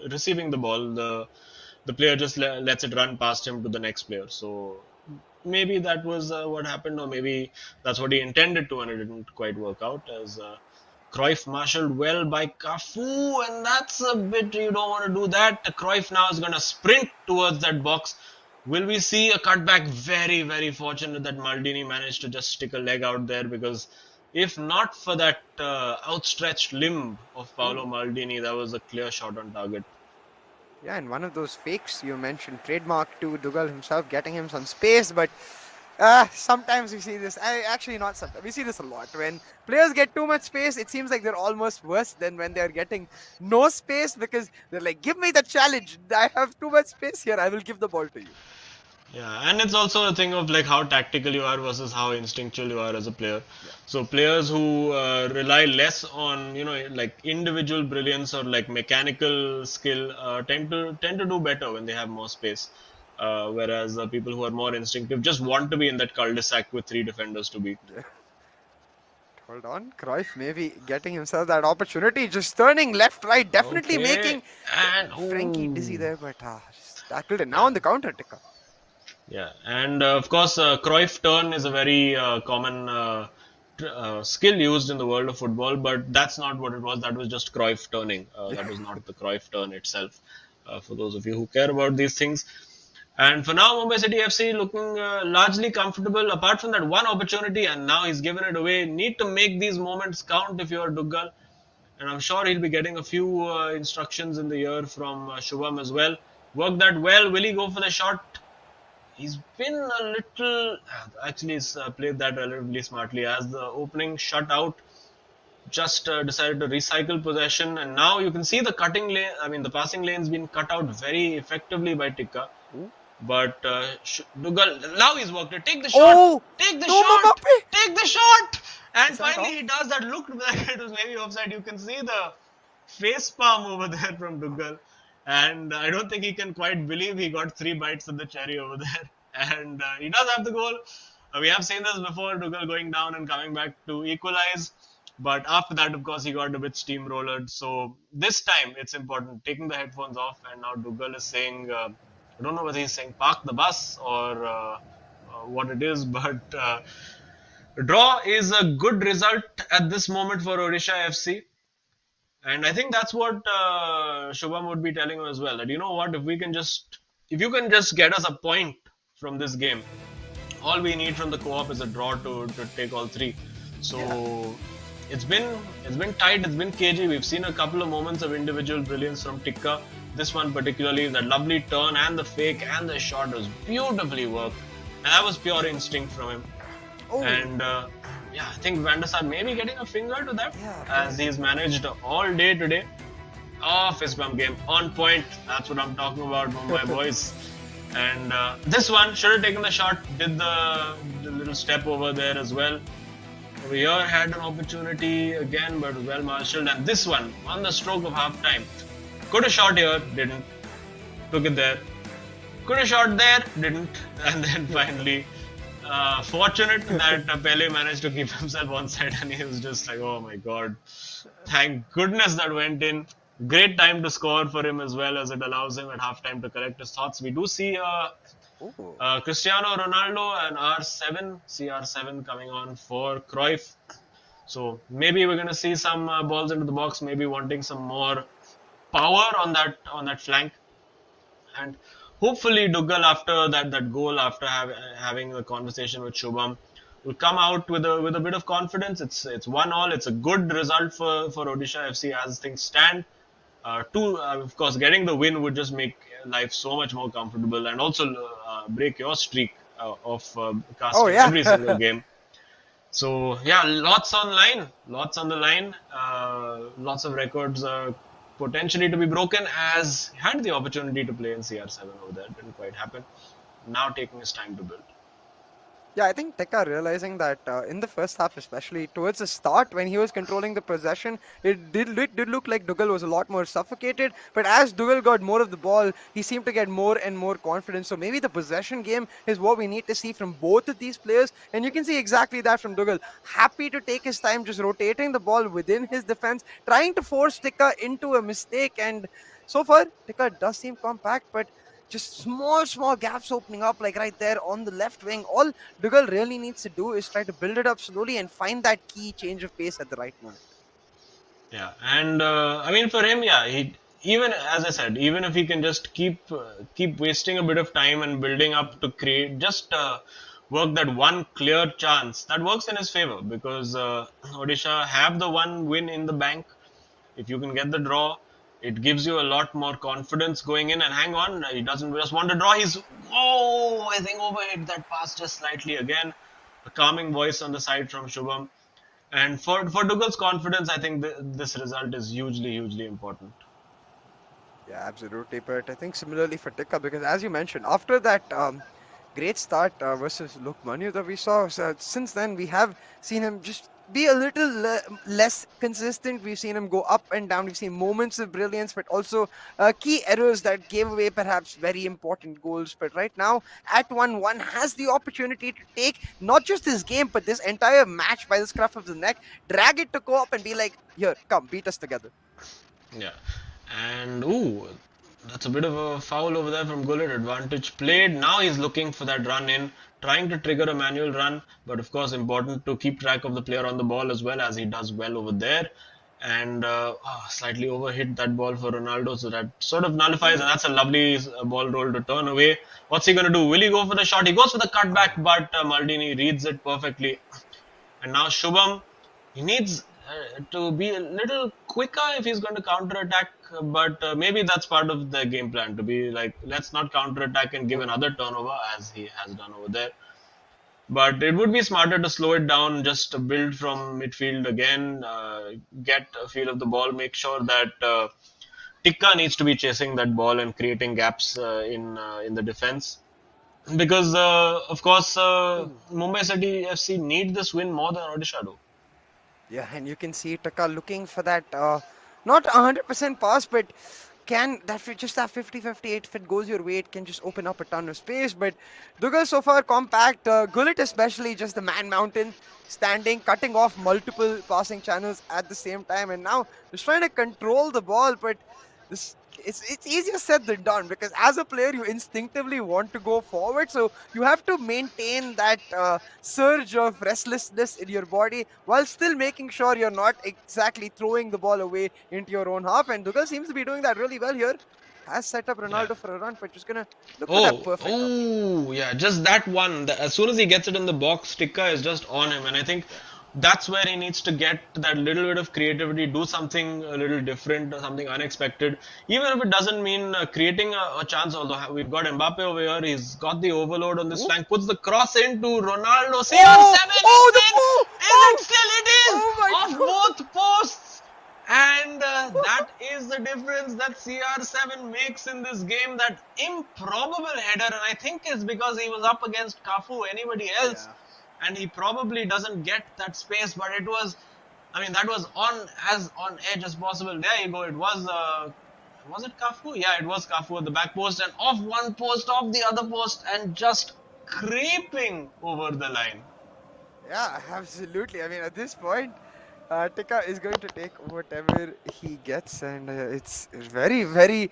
receiving the ball, the player just lets it run past him to the next player. So maybe that was what happened, or maybe that's what he intended to, and it didn't quite work out. As Cruyff marshaled well by Cafu, and that's a bit, you don't want to do that. Cruyff now is going to sprint towards that box. Will we see a cutback? Very, very fortunate that Maldini managed to just stick a leg out there, because if not for that outstretched limb of Paolo ooh. Maldini, that was a clear shot on target. Yeah, and one of those fakes you mentioned, trademark to Dougal himself, getting him some space. But sometimes we see this. Actually, not sometimes. We see this a lot. When players get too much space, it seems like they're almost worse than when they're getting no space, because they're like, give me the challenge. I have too much space here. I will give the ball to you. Yeah, and it's also a thing of like how tactical you are versus how instinctual you are as a player. So players who rely less on like individual brilliance or like mechanical skill tend to do better when they have more space. Whereas people who are more instinctive just want to be in that cul-de-sac with three defenders to beat. Yeah. Hold on. Cruyff maybe getting himself that opportunity, just turning left, right, definitely Okay, making and Frankie dizzy ooh. there, but just tackled it. Now on the counter, Tika. Yeah, and of course, Cruyff turn is a very common skill used in the world of football, but that's not what it was. That was just Cruyff turning. That was not the Cruyff turn itself. For those of you who care about these things. And for now, Mumbai City FC looking largely comfortable, apart from that one opportunity, and now he's given it away. Need to make these moments count if you're Dougal, and I'm sure he'll be getting a few instructions in the year from Shubham as well. Work that well. Will he go for the shot? He's been a little, actually, he's played that relatively smartly, as the opening shut out. Just decided to recycle possession, and now you can see the cutting lane. I mean, the passing lane's been cut out very effectively by Tikka. Ooh. But Dougal, now he's worked it. Take the shot! Oh! Take the No, shot! Mbappe! Take the shot! And Is that finally, off? he does that. Looked like it was maybe offside. You can see the face palm over there from Dougal. And I don't think he can quite believe he got 3 bites of the cherry over there. And he does have the goal. We have seen this before, Dougal going down and coming back to equalize. But after that, of course, he got a bit steamrollered. So this time, it's important. Taking the headphones off, and now Dougal is saying, I don't know whether he's saying park the bus or what it is, but draw is a good result at this moment for Odisha FC. And I think that's what Shubham would be telling him as well. That, you know what, if you can just get us a point from this game, all we need from the co-op is a draw to take all three. So Yeah. it's been tight, it's been cagey. We've seen a couple of moments of individual brilliance from Tikka. This one particularly, that lovely turn and the fake and the shot was beautifully worked. And that was pure instinct from him. Oh! And yeah, I think Van der Sar may be getting a finger to that, Yeah, as he's managed all day today. Oh, fist bump game on point. That's what I'm talking about, Mumbai boys. And this one should have taken the shot. Did the little step over there as well. Over here had an opportunity again, but well marshaled. And this one on the stroke of half time. Could have shot here, didn't. Took it there. Could have shot there, didn't. And then finally, fortunate that Pele managed to keep himself on side, and he was just like, oh my god. Thank goodness that went in. Great time to score for him as well, as it allows him at halftime to collect his thoughts. We do see Ooh. Cristiano Ronaldo and R7, CR7 coming on for Cruyff. So maybe we're going to see some balls into the box, maybe wanting some more power on that flank. And hopefully Dougal, after that goal, after having a conversation with Shubham, will come out with a bit of confidence. It's 1-1. It's a good result for Odisha FC as things stand. Of course, getting the win would just make life so much more comfortable, and also break your streak of casting every single game. So yeah, lots on the line, lots of records potentially to be broken, as he had the opportunity to play in CR7 over there. Didn't quite happen. Now taking his time to build. Yeah, I think Teka realizing that in the first half, especially towards the start when he was controlling the possession, it did look like Dougal was a lot more suffocated. But as Dougal got more of the ball, he seemed to get more and more confidence. So maybe the possession game is what we need to see from both of these players. And you can see exactly that from Dougal. Happy to take his time, just rotating the ball within his defense, trying to force Teka into a mistake. And so far, Teka does seem compact, but just small gaps opening up, like right there on the left wing. All Dougal really needs to do is try to build it up slowly and find that key change of pace at the right moment. Yeah, and I mean for him, yeah, even as I said, even if he can just keep wasting a bit of time and building up to create just work that one clear chance, that works in his favor, because Odisha have the one win in the bank. If you can get the draw, it gives you a lot more confidence going in. And hang on, he doesn't just want to draw. I think overhit that pass just slightly again. A calming voice on the side from Shubham. And for Dougal's confidence, I think this result is hugely important. Yeah, absolutely. But I think similarly for Teka, because as you mentioned, after that great start versus Lokmanu that we saw, since then we have seen him just be a little less consistent. We've seen him go up and down. We've seen moments of brilliance, but also key errors that gave away perhaps very important goals. But right now, at 1-1, has the opportunity to take not just this game, but this entire match by the scruff of the neck, drag it to co-op and be like, here, come, beat us together. Yeah. And that's a bit of a foul over there from Gullit. Advantage played. Now he's looking for that run in, trying to trigger a manual run, but of course important to keep track of the player on the ball as well, as he does well over there. And slightly overhit that ball for Ronaldo, so that sort of nullifies, and that's a lovely ball roll to turn away. What's he going to do? Will he go for the shot? He goes for the cutback, but Maldini reads it perfectly. And now Shubham, he needs to be a little quicker if he's going to counter-attack, but maybe that's part of the game plan, to be like, let's not counter-attack and give another turnover as he has done over there. But it would be smarter to slow it down, just to build from midfield again, get a feel of the ball, make sure that Tikka needs to be chasing that ball and creating gaps in the defense. Because, of course, Mumbai City FC need this win more than Odisha do. Yeah, and you can see Taka looking for that, not 100% pass, but can that 50-50, if it goes your way, it can just open up a ton of space. But Dougal so far compact, Gullit especially just the man mountain, standing, cutting off multiple passing channels at the same time, and now just trying to control the ball. But this it's easier said than done, because as a player you instinctively want to go forward, so you have to maintain that surge of restlessness in your body while still making sure you're not exactly throwing the ball away into your own half. And Dougal seems to be doing that really well here. Has set up Ronaldo for a run, but just gonna look for that perfect yeah, just that one. As soon as he gets it in the box, Tikka is just on him, and I think that's where he needs to get that little bit of creativity, do something a little different, something unexpected, even if it doesn't mean creating a chance. Although we've got Mbappe over here, he's got the overload on this flank, puts the cross into Ronaldo, CR7, and still it is off both posts, and that is the the difference that CR7 makes in this game. That improbable header, and I think it's because he was up against Cafu, anybody else, and he probably doesn't get that space. But it was, I mean, that was as on edge as possible. There you go. It was it Cafu? Yeah, it was Cafu at the back post, and off one post, off the other post, and just creeping over the line. Yeah, absolutely. I mean, at this point, Tika is going to take whatever he gets, and it's very, very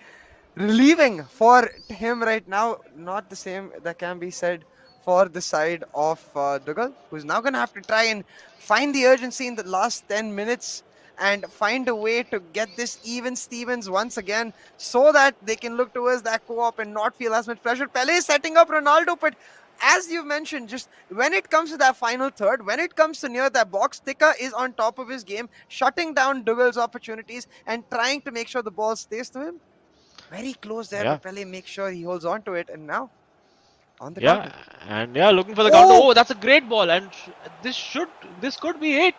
relieving for him right now. Not the same that can be said for the side of Dougal, who's now going to have to try and find the urgency in the last 10 minutes and find a way to get this even Stevens once again so that they can look towards that co-op and not feel as much pressure. Pele is setting up Ronaldo, but as you mentioned, just when it comes to that final third, when it comes to near that box, Tika is on top of his game, shutting down Dougal's opportunities and trying to make sure the ball stays to him. Very close there, but Pele makes sure he holds on to it, and now on the counter. And looking for the counter. Oh, that's a great ball, and this could be it.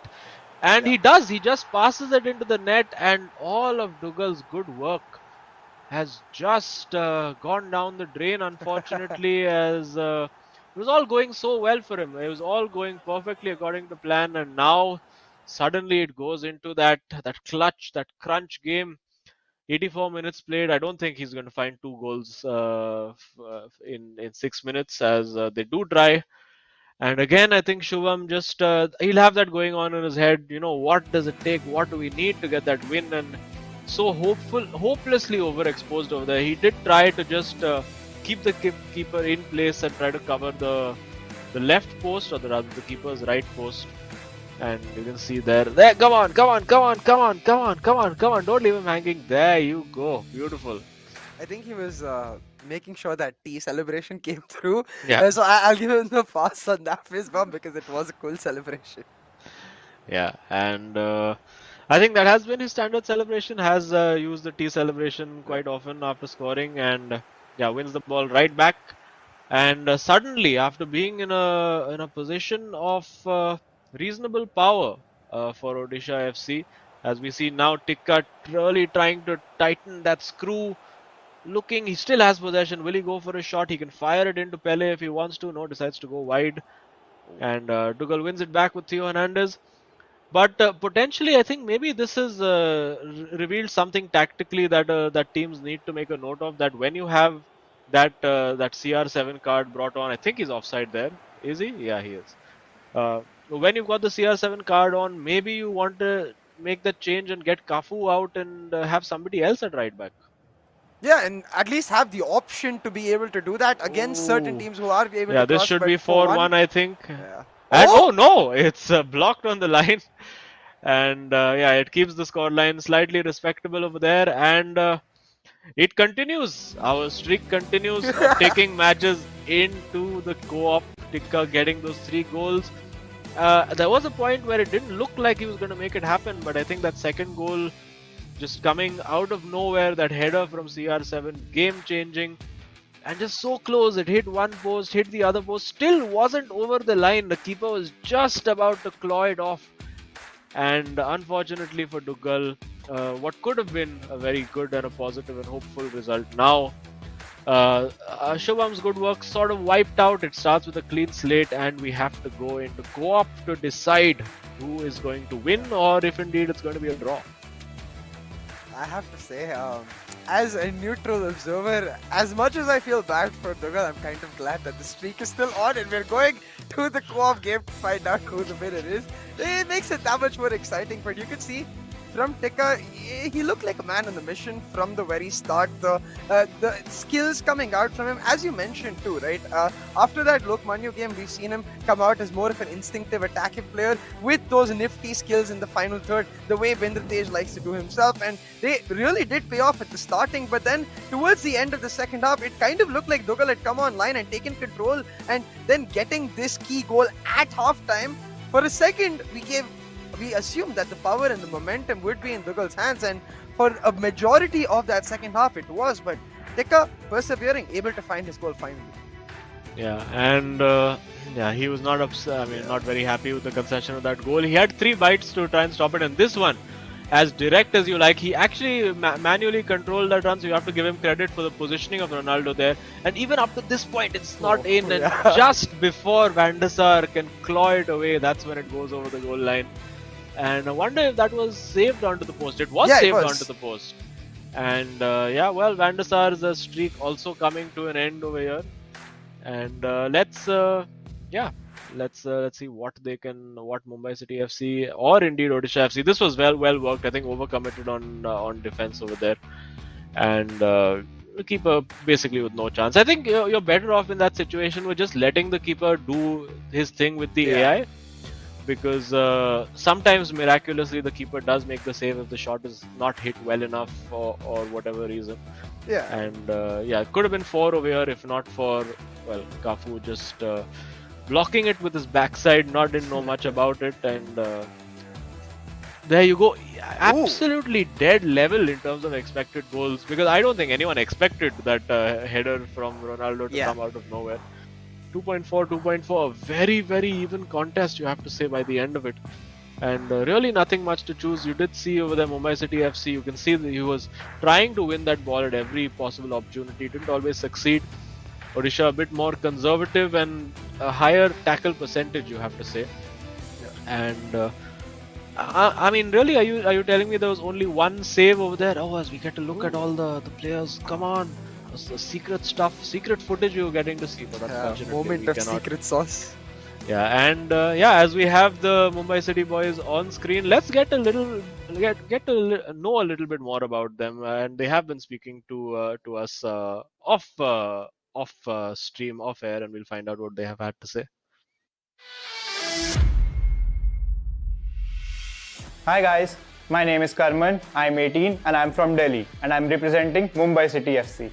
And he does. He just passes it into the net, and all of Dougal's good work has just gone down the drain, unfortunately, as it was all going so well for him. It was all going perfectly according to plan, and now suddenly it goes into that clutch, that crunch game. 84 minutes played. I don't think he's going to find 2 goals in 6 minutes, as they do try. And again, I think Shubham just he'll have that going on in his head. You know, what does it take? What do we need to get that win? And so hopelessly overexposed over there. He did try to just keep the keeper in place and try to cover the left post, or rather the keeper's right post. And you can see there. Come on! Don't leave him hanging. There you go. Beautiful. I think he was making sure that tea celebration came through. Yeah. So I'll give him the pass on that fist bump because it was a cool celebration. Yeah, and I think that has been his standard celebration. Has used the tea celebration quite often after scoring, and wins the ball right back. And suddenly, after being in a position of reasonable power for Odisha FC, as we see now, Tika really trying to tighten that screw. Looking, he still has possession. Will he go for a shot? He can fire it into Pele if he wants to. No, decides to go wide. And Dougal wins it back with Theo Hernandez. But potentially, I think maybe this has revealed something tactically that teams need to make a note of. That when you have that CR7 card brought on, I think he's offside there. Is he? Yeah, he is. When you've got the CR7 card on, maybe you want to make that change and get Cafu out and have somebody else at right back. Yeah, and at least have the option to be able to do that against certain teams who are able to cross. Yeah, this should be 4-1, I think. Yeah. And oh no, it's blocked on the line. And it keeps the scoreline slightly respectable over there. And it continues. Our streak continues of taking matches into the co-op. Tika getting those 3 goals. There was a point where it didn't look like he was going to make it happen, but I think that second goal just coming out of nowhere, that header from CR7, game changing, and just so close. It hit one post, hit the other post, still wasn't over the line. The keeper was just about to claw it off. And unfortunately for Dougal, what could have been a very good and a positive and hopeful result now, Shubham's good work sort of wiped out. It starts with a clean slate, and we have to go into co-op to decide who is going to win, or if indeed it's going to be a draw. I have to say, as a neutral observer, as much as I feel bad for Dougal, I'm kind of glad that the streak is still on and we're going to the co-op game to find out who the winner is. It makes it that much more exciting, but you can see from Tika, he looked like a man on the mission from the very start. The skills coming out from him, as you mentioned too, right? After that Lokmanyu game, we've seen him come out as more of an instinctive attacking player with those nifty skills in the final third, the way Bindratej likes to do himself, and they really did pay off at the starting. But then towards the end of the second half, it kind of looked like Dougal had come online and taken control, and then getting this key goal at halftime. For a second, we assumed that the power and the momentum would be in Dougal's hands, and for a majority of that second half it was, but Tika persevering, able to find his goal finally. Yeah, and he was not not very happy with the concession of that goal. He had 3 bites to try and stop it, and this one, as direct as you like. He actually manually controlled that run, so you have to give him credit for the positioning of Ronaldo there. And even up to this point, it's not in. And just before Van der Sar can claw it away, that's when it goes over the goal line. And I wonder if that was saved onto the post. It was saved onto the post. And yeah, well, Van der Sar's streak also coming to an end over here. And let's see what Mumbai City FC or indeed Odisha FC. This was well worked. I think overcommitted on defense over there, and keeper basically with no chance. I think you're better off in that situation with just letting the keeper do his thing with the AI, because sometimes miraculously the keeper does make the save if the shot is not hit well enough or whatever reason. Yeah. And it could have been 4 over here if not for Cafu just blocking it with his backside. Didn't know much about it, and there you go. Absolutely dead level in terms of expected goals, because I don't think anyone expected that header from Ronaldo to come out of nowhere. 2.4, 2.4, very, very even contest, you have to say, by the end of it. And really nothing much to choose. You did see over there Mumbai City FC, you can see that he was trying to win that ball at every possible opportunity. Didn't always succeed. Odisha a bit more conservative and a higher tackle percentage, you have to say. And I mean, really, are you telling me there was only one save over there? Oh, as we get to look at all the players, come on. The secret stuff, secret footage we were getting to see, but unfortunately moment of secret sauce. Yeah, and as we have the Mumbai City boys on screen, let's get to know a little bit more about them, and they have been speaking to us off stream, off air, and we'll find out what they have had to say. Hi guys, my name is Karman, I'm 18 and I'm from Delhi and I'm representing Mumbai City FC.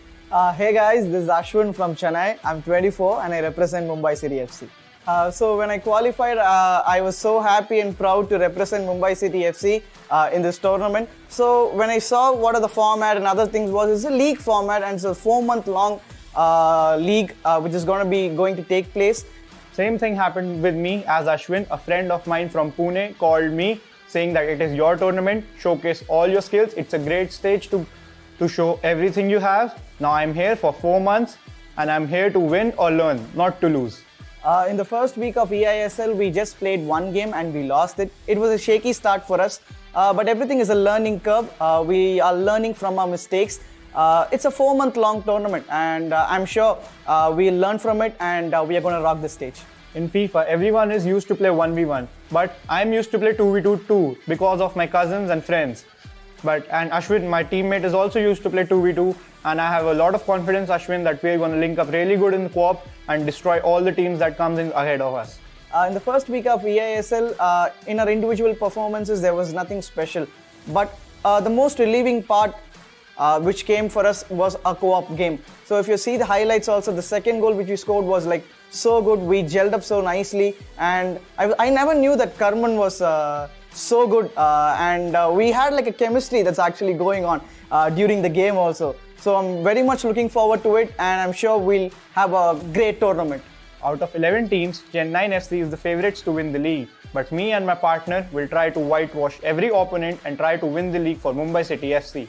Hey guys, this is Ashwin from Chennai. I'm 24 and I represent Mumbai City FC. So when I qualified, I was so happy and proud to represent Mumbai City FC in this tournament. So when I saw what are the format and other things was, it's a league format and it's a 4-month long league which is going to take place. Same thing happened with me as Ashwin. A friend of mine from Pune called me saying that it is your tournament, showcase all your skills. It's a great stage to show everything you have. Now I'm here for 4 months and I'm here to win or learn, not to lose. In the first week of eISL, we just played one game and we lost it. It was a shaky start for us, but everything is a learning curve. We are learning from our mistakes. It's a 4-month long tournament and I'm sure we'll learn from it and we are going to rock the stage. In FIFA, everyone is used to play 1v1, but I'm used to play 2v2 too because of my cousins and friends. And Ashwin, my teammate, is also used to play 2v2, and I have a lot of confidence, Ashwin, that we're going to link up really good in the co-op and destroy all the teams that comes in ahead of us. In the first week of eISL, in our individual performances, there was nothing special. But the most relieving part which came for us was a co-op game. So if you see the highlights also, the second goal which we scored was like so good. We gelled up so nicely, and I never knew that Karman was so good, and we had like a chemistry that's actually going on during the game also. So I'm very much looking forward to it, and I'm sure we'll have a great tournament. Out of 11 teams, Chennai FC is the favourites to win the league. But me and my partner will try to whitewash every opponent and try to win the league for Mumbai City FC.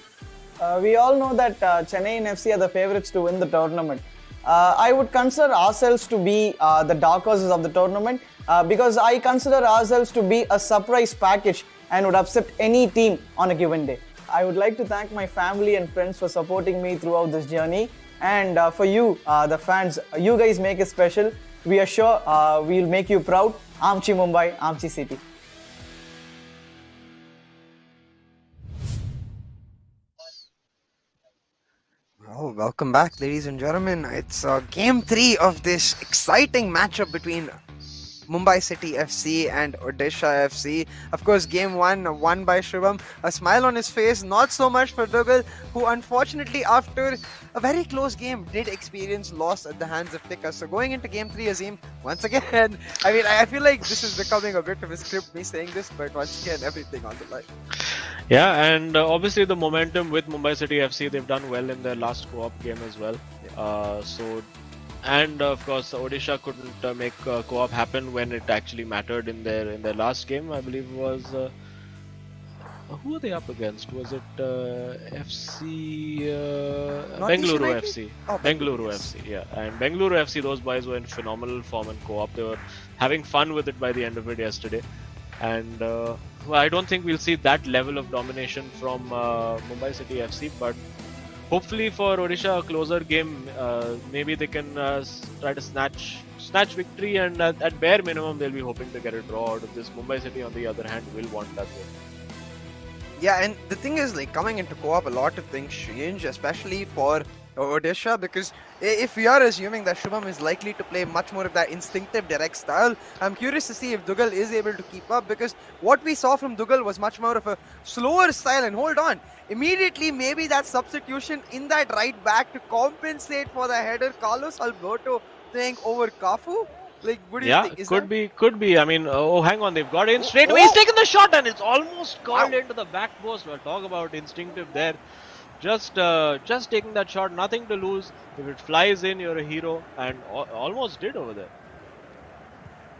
We all know that Chennai FC are the favourites to win the tournament. I would consider ourselves to be the dark horses of the tournament because I consider ourselves to be a surprise package and would upset any team on a given day. I would like to thank my family and friends for supporting me throughout this journey, and for you, the fans, you guys make it special. We are sure we'll make you proud. Amchi Mumbai, Amchi City. Oh, welcome back, ladies and gentlemen. It's game 3 of this exciting matchup between Mumbai City FC and Odisha FC. Of course, game 1 won by Shubham. A smile on his face, not so much for Dougal, who unfortunately after a very close game did experience loss at the hands of Tiki. So going into game 3, Azim, once again, I mean, I feel like this is becoming a bit of a script, me saying this, but once again, everything on the line. Yeah, and obviously the momentum with Mumbai City FC, they've done well in their last co-op game as well. And of course, Odisha couldn't make co-op happen when it actually mattered in their last game. I believe it was Who are they up against? Was it FC Northeast Bengaluru United? FC? Oh, Bengaluru yes. FC, yeah. And Bengaluru FC, those boys were in phenomenal form and co-op. They were having fun with it by the end of it yesterday. And well, I don't think we'll see that level of domination from Mumbai City FC, but hopefully for Odisha, a closer game. Maybe they can try to snatch victory, and at bare minimum they'll be hoping to get a draw out of this. Mumbai City, on the other hand, will want that win. Yeah, and the thing is, like, coming into co-op, a lot of things change, especially for Odisha, because if we are assuming that Shubham is likely to play much more of that instinctive direct style, I'm curious to see if Dougal is able to keep up, because what we saw from Dougal was much more of a slower style. And hold on, immediately maybe that substitution in that right back to compensate for the header, Carlos Alberto playing over Cafu. Like, what do you think? Is could that... could be. I mean, oh, hang on, they've got in straight away. He's taken the shot and it's almost curled into the back post. Well, talk about instinctive there. Just taking that shot, nothing to lose. If it flies in, you're a hero, and almost did over there.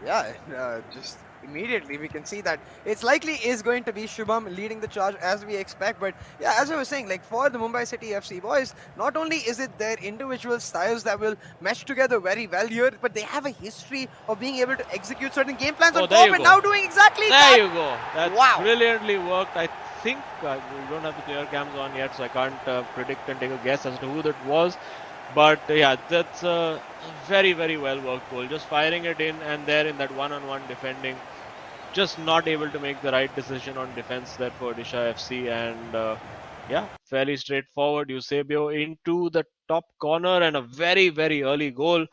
Yeah, just immediately we can see that it's likely is going to be Shubham leading the charge as we expect. But yeah, as I was saying, like, for the Mumbai City FC boys, not only is it their individual styles that will mesh together very well here, but they have a history of being able to execute certain game plans on top, and now doing exactly that. There you go. That's brilliantly worked. I think we don't have the player cams on yet, so I can't predict and take a guess as to who that was. But yeah, that's a very, very well worked goal. Just firing it in and there in that one-on-one defending. Just not able to make the right decision on defense there for Odisha FC. And yeah, fairly straightforward. Eusebio into the top corner and a very, very early goal.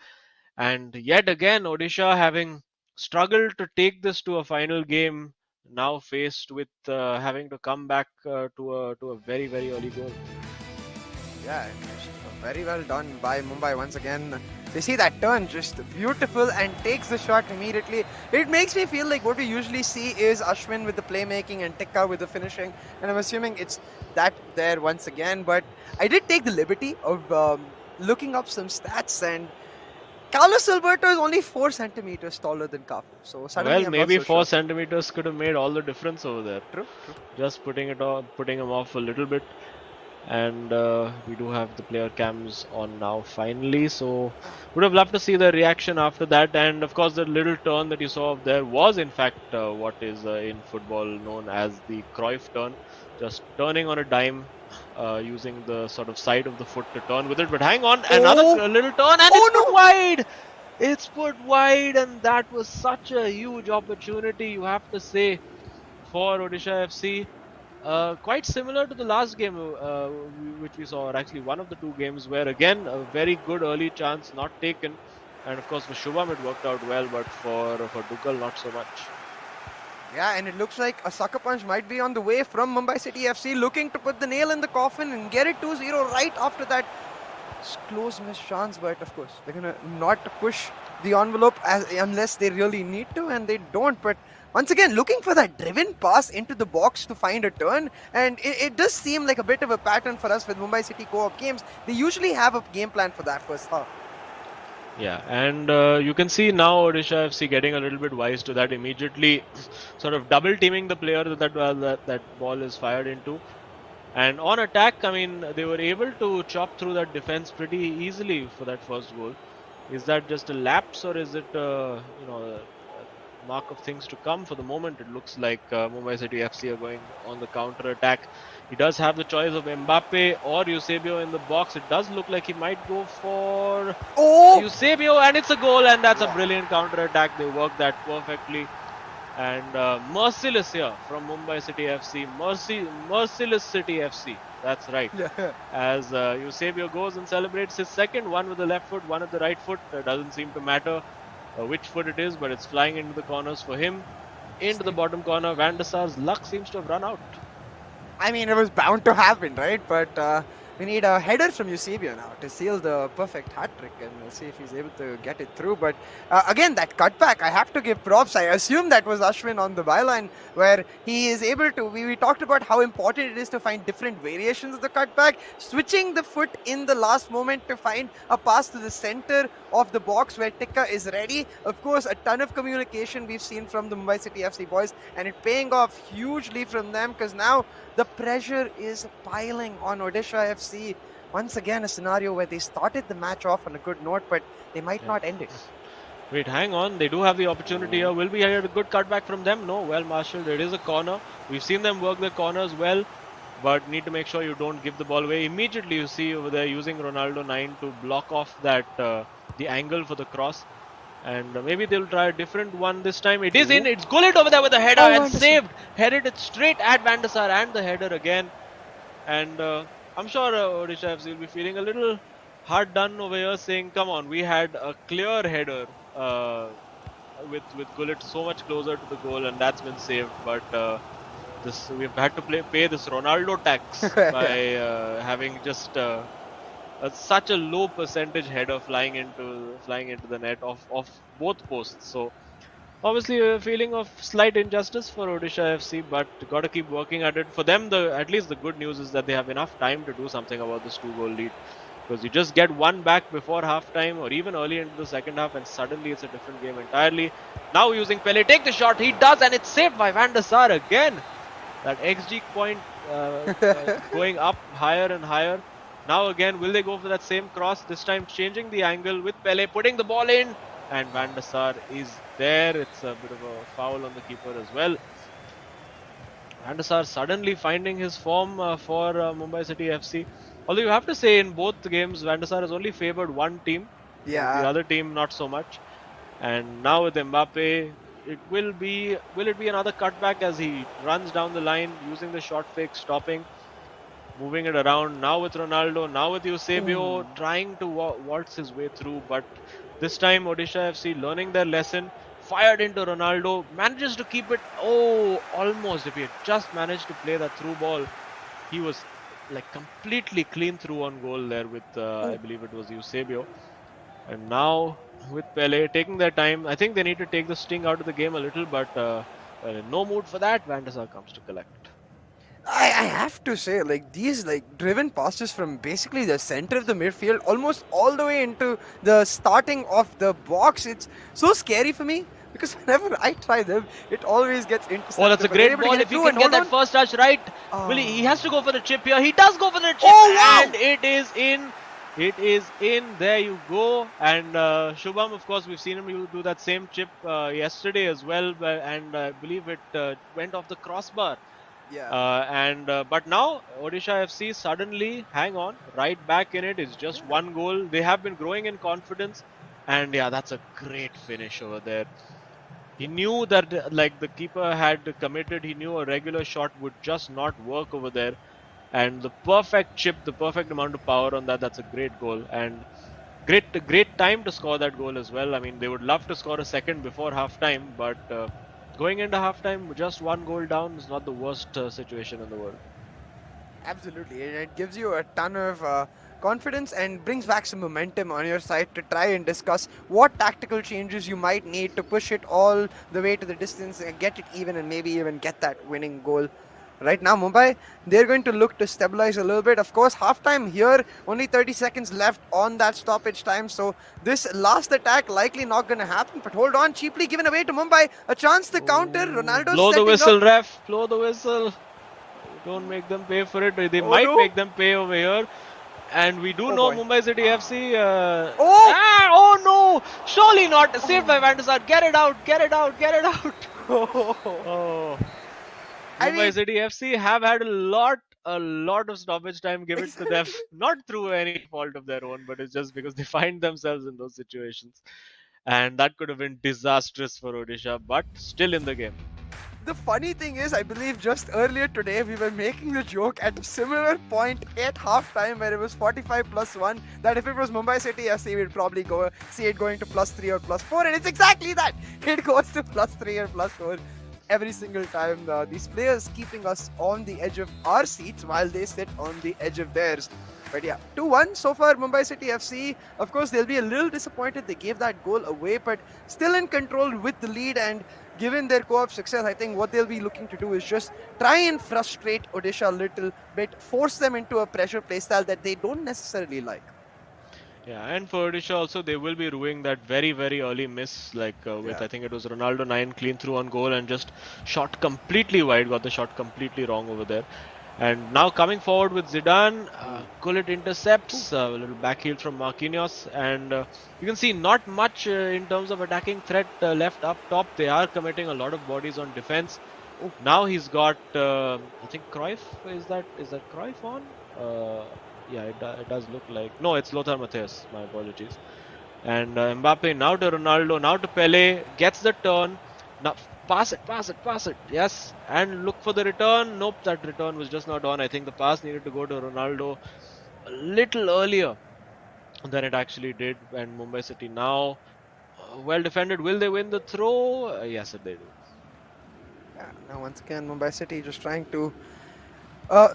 And yet again, Odisha having struggled to take this to a final game, now faced with having to come back to a very, very early goal. Yeah, just very well done by Mumbai once again. They see that turn, just beautiful, and takes the shot immediately. It makes me feel like what we usually see is Ashwin with the playmaking and Tiki with the finishing, and I'm assuming it's that there once again. But I did take the liberty of looking up some stats, and Carlos Alberto is only 4 centimeters taller than Cafu. So suddenly, well, I'm maybe not so 4 sure. centimeters could have made all the difference over there. True. Just putting him off a little bit. And we do have the player cams on now finally, so would have loved to see the reaction after that. And of course, the little turn that you saw up there was in fact what is in football known as the Cruyff turn, just turning on a dime, using the sort of side of the foot to turn with it. But hang on, another little turn, and it's put wide. It's put wide, and that was such a huge opportunity, you have to say, for Odisha FC. Quite similar to the last game which we saw, or actually one of the 2 games where again a very good early chance not taken, and of course for Shubham it worked out well, but for Dougal not so much. Yeah, and it looks like a sucker punch might be on the way from Mumbai City FC, looking to put the nail in the coffin and get it 2-0 right after that close missed chance. But of course they're gonna not push the envelope unless they really need to, and they don't. But once again, looking for that driven pass into the box to find a turn, and it does seem like a bit of a pattern for us with Mumbai City co-op games. They usually have a game plan for that first half. Yeah, and you can see now Odisha FC getting a little bit wise to that, immediately sort of double teaming the player that ball is fired into. And on attack, I mean, they were able to chop through that defense pretty easily for that first goal. Is that just a lapse, or is it a mark of things to come? For the moment, it looks like Mumbai City FC are going on the counter attack. He does have the choice of Mbappe or Eusebio in the box. It does look like he might go for Eusebio, and it's a goal, and that's a brilliant counter attack. They worked that perfectly. And merciless here from Mumbai City FC. Merciless City FC. That's right. As Eusebio goes and celebrates his second, one with the left foot, one with the right foot. Doesn't seem to matter which foot it is, but it's flying into the corners for him. Into the bottom corner. Van der Sar's luck seems to have run out. I mean, it was bound to happen, right? But We need a header from Eusebio now to seal the perfect hat trick, and we'll see if he's able to get it through. But again, that cutback, I have to give props. I assume that was Ashwin on the byline, where he is able to. We talked about how important it is to find different variations of the cutback, switching the foot in the last moment to find a pass to the center of the box where Tika is ready. Of course, a ton of communication we've seen from the Mumbai City FC boys, and it paying off hugely from them, because now the pressure is piling on Odisha FC. Once again, a scenario where they started the match off on a good note, but they might not end it. Wait, hang on. They do have the opportunity here. Will we hear a good cutback from them? No. Well marshaled. It is a corner. We've seen them work the corners well, but need to make sure you don't give the ball away. Immediately, you see over there using Ronaldo 9 to block off that the angle for the cross. And maybe they'll try a different one this time. It is in. It's Gullit over there with the header and saved. Headed it straight at Van der Sar and the header again. And I'm sure Odisha FC will be feeling a little hard done over here, saying, come on, we had a clear header with Gullit so much closer to the goal, and that's been saved. But we've had to pay this Ronaldo tax by having just such a low percentage header flying into the net of both posts. So obviously a feeling of slight injustice for Odisha FC, but got to keep working at it. For them, at least the good news is that they have enough time to do something about this 2-goal lead, because you just get one back before half-time or even early into the second half, and suddenly it's a different game entirely. Now using Pele, take the shot, he does, and it's saved by Van der Sar again. That XG point going up higher and higher. Now again, will they go for that same cross? This time changing the angle with Pele, putting the ball in, and Van der Sar is there. It's a bit of a foul on the keeper as well. Van der Sar suddenly finding his form for Mumbai City FC. Although you have to say, in both the games, Van der Sar has only favoured one team. Yeah. The other team not so much. And now with Mbappe, will it be another cutback as he runs down the line using the short fake, stopping, moving it around. Now with Ronaldo, now with Eusebio, trying to waltz his way through. But this time Odisha FC learning their lesson, fired into Ronaldo, manages to keep it. Oh, almost. If he had just managed to play that through ball, he was like completely clean through on goal there with I believe it was Eusebio. And now with Pele taking their time, I think they need to take the sting out of the game a little, but in no mood for that. Van der Sar comes to collect. I have to say, like, these driven passes from basically the center of the midfield almost all the way into the starting of the box, it's so scary for me, because whenever I try them, it always gets intercepted. Oh, that's a great ball. If he can get that first touch right, he has to go for the chip here. He does go for the chip, and it is in. It is in. There you go. And Shubham, of course, we've seen him do that same chip yesterday as well, and I believe it went off the crossbar. Yeah. But now Odisha FC suddenly, hang on, right back in it. It's just one goal. They have been growing in confidence, and yeah, that's a great finish over there. He knew that like the keeper had committed. He knew a regular shot would just not work over there, and the perfect chip, the perfect amount of power on that. That's a great goal, and great time to score that goal as well. I mean, they would love to score a second before half time, but going into halftime, just one goal down is not the worst situation in the world. Absolutely, and it gives you a ton of confidence and brings back some momentum on your side to try and discuss what tactical changes you might need to push it all the way to the distance and get it even, and maybe even get that winning goal. Right now, Mumbai, they're going to look to stabilize a little bit. Of course, halftime here, only 30 seconds left on that stoppage time. So this last attack likely not going to happen. But hold on, cheaply given away to Mumbai. A chance to counter. Ronaldo blow the setting whistle, up. ref. Blow the whistle. Don't make them pay for it. They might make them pay over here. And we do know Mumbai City FC. Oh no! Surely not. Saved by Van der Sar. Get it out. Get it out. Get it out. Oh. Mumbai City FC have had a lot of stoppage time given to them, not through any fault of their own, but it's just because they find themselves in those situations. And that could have been disastrous for Odisha, but still in the game. The funny thing is, I believe just earlier today we were making the joke at a similar point at halftime where it was 45+1, that if it was Mumbai City FC, we'd probably see it going to +3 or +4, and it's exactly that. It goes to +3 or +4 every single time. These players keeping us on the edge of our seats while they sit on the edge of theirs. But yeah, 2-1 so far, Mumbai City FC. Of course, they'll be a little disappointed they gave that goal away, but still in control with the lead. And given their co-op success, I think what they'll be looking to do is just try and frustrate Odisha a little bit, force them into a pressure playstyle that they don't necessarily like. Yeah, and for Odisha also, they will be ruining that very, very early miss, like with, I think it was Ronaldo 9 clean through on goal and just shot completely wide, got the shot completely wrong over there. And now coming forward with Zidane, Gullit intercepts, a little back heel from Marquinhos, and you can see not much in terms of attacking threat left up top. They are committing a lot of bodies on defense. Now he's got, I think Cruyff, is that Cruyff on? Yeah, it does look like. No, it's Lothar Matthäus. My apologies. And Mbappe now to Ronaldo, now to Pele, gets the turn. Now pass it. Yes, and look for the return. Nope, that return was just not on. I think the pass needed to go to Ronaldo a little earlier than it actually did. And Mumbai City now well defended. Will they win the throw? Yes, they do. Yeah, now once again, Mumbai City just trying to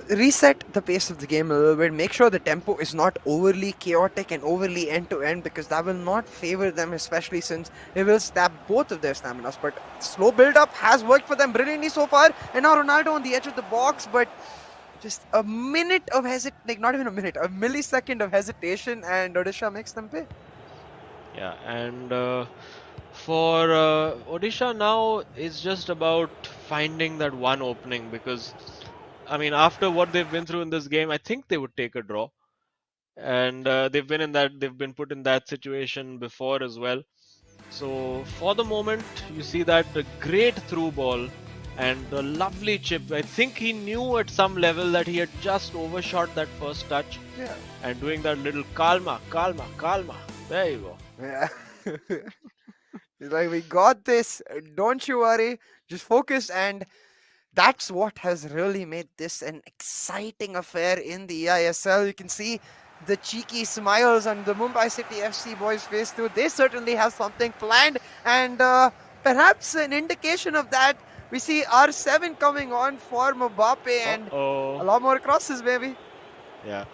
reset the pace of the game a little bit, make sure the tempo is not overly chaotic and overly end-to-end, because that will not favor them, especially since it will stab both of their staminas. But slow build-up has worked for them brilliantly so far, and now Ronaldo on the edge of the box, but just a minute of not even a minute, a millisecond of hesitation, and Odisha makes them pay. Yeah, and for Odisha now, it's just about finding that one opening, because I mean, after what they've been through in this game, I think they would take a draw. And they've been put in that situation before as well. So for the moment, you see that a great through ball and a lovely chip. I think he knew at some level that he had just overshot that first touch. Yeah. And doing that little calma. There you go. Yeah. He's like, we got this. Don't you worry. Just focus. And that's what has really made this an exciting affair in the eISL. You can see the cheeky smiles on the Mumbai City FC boys' face too. They certainly have something planned, and perhaps an indication of that. We see R7 coming on for Mbappe and a lot more crosses, baby. Yeah,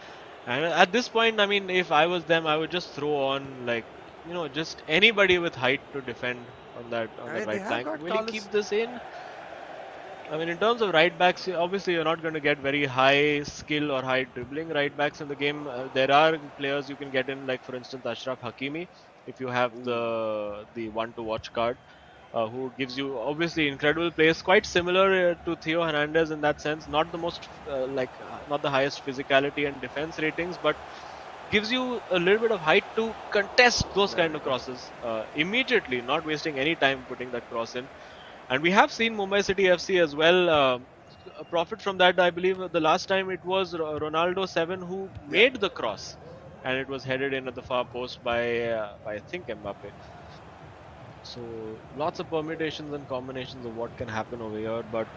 and at this point, I mean, if I was them, I would just throw on, like, just anybody with height to defend on that right flank. Will he keep this in? I mean, in terms of right backs, obviously you're not going to get very high skill or high dribbling right backs in the game. There are players you can get in, like for instance Ashraf Hakimi, if you have the one to watch card, who gives you obviously incredible plays, quite similar to Theo Hernandez in that sense. Not the most not the highest physicality and defense ratings, but gives you a little bit of height to contest those kind of crosses immediately, not wasting any time putting that cross in. And we have seen Mumbai City FC as well profit from that. I believe the last time it was Ronaldo 7 who made the cross, and it was headed in at the far post by I think Mbappe. So lots of permutations and combinations of what can happen over here. But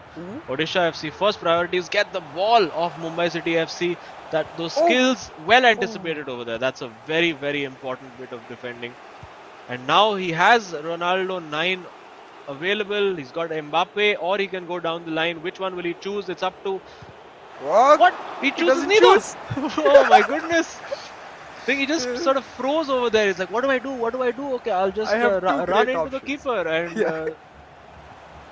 Odisha FC first priority is get the ball off Mumbai City FC. Those skills well anticipated over there. That's a very, very important bit of defending. And now he has Ronaldo 9 available. He's got Mbappe, or he can go down the line. Which one will he choose? It's up to what? He chooses neither. Oh my goodness! I think he just sort of froze over there. He's like, what do I do? Okay, I'll just run into the keeper. And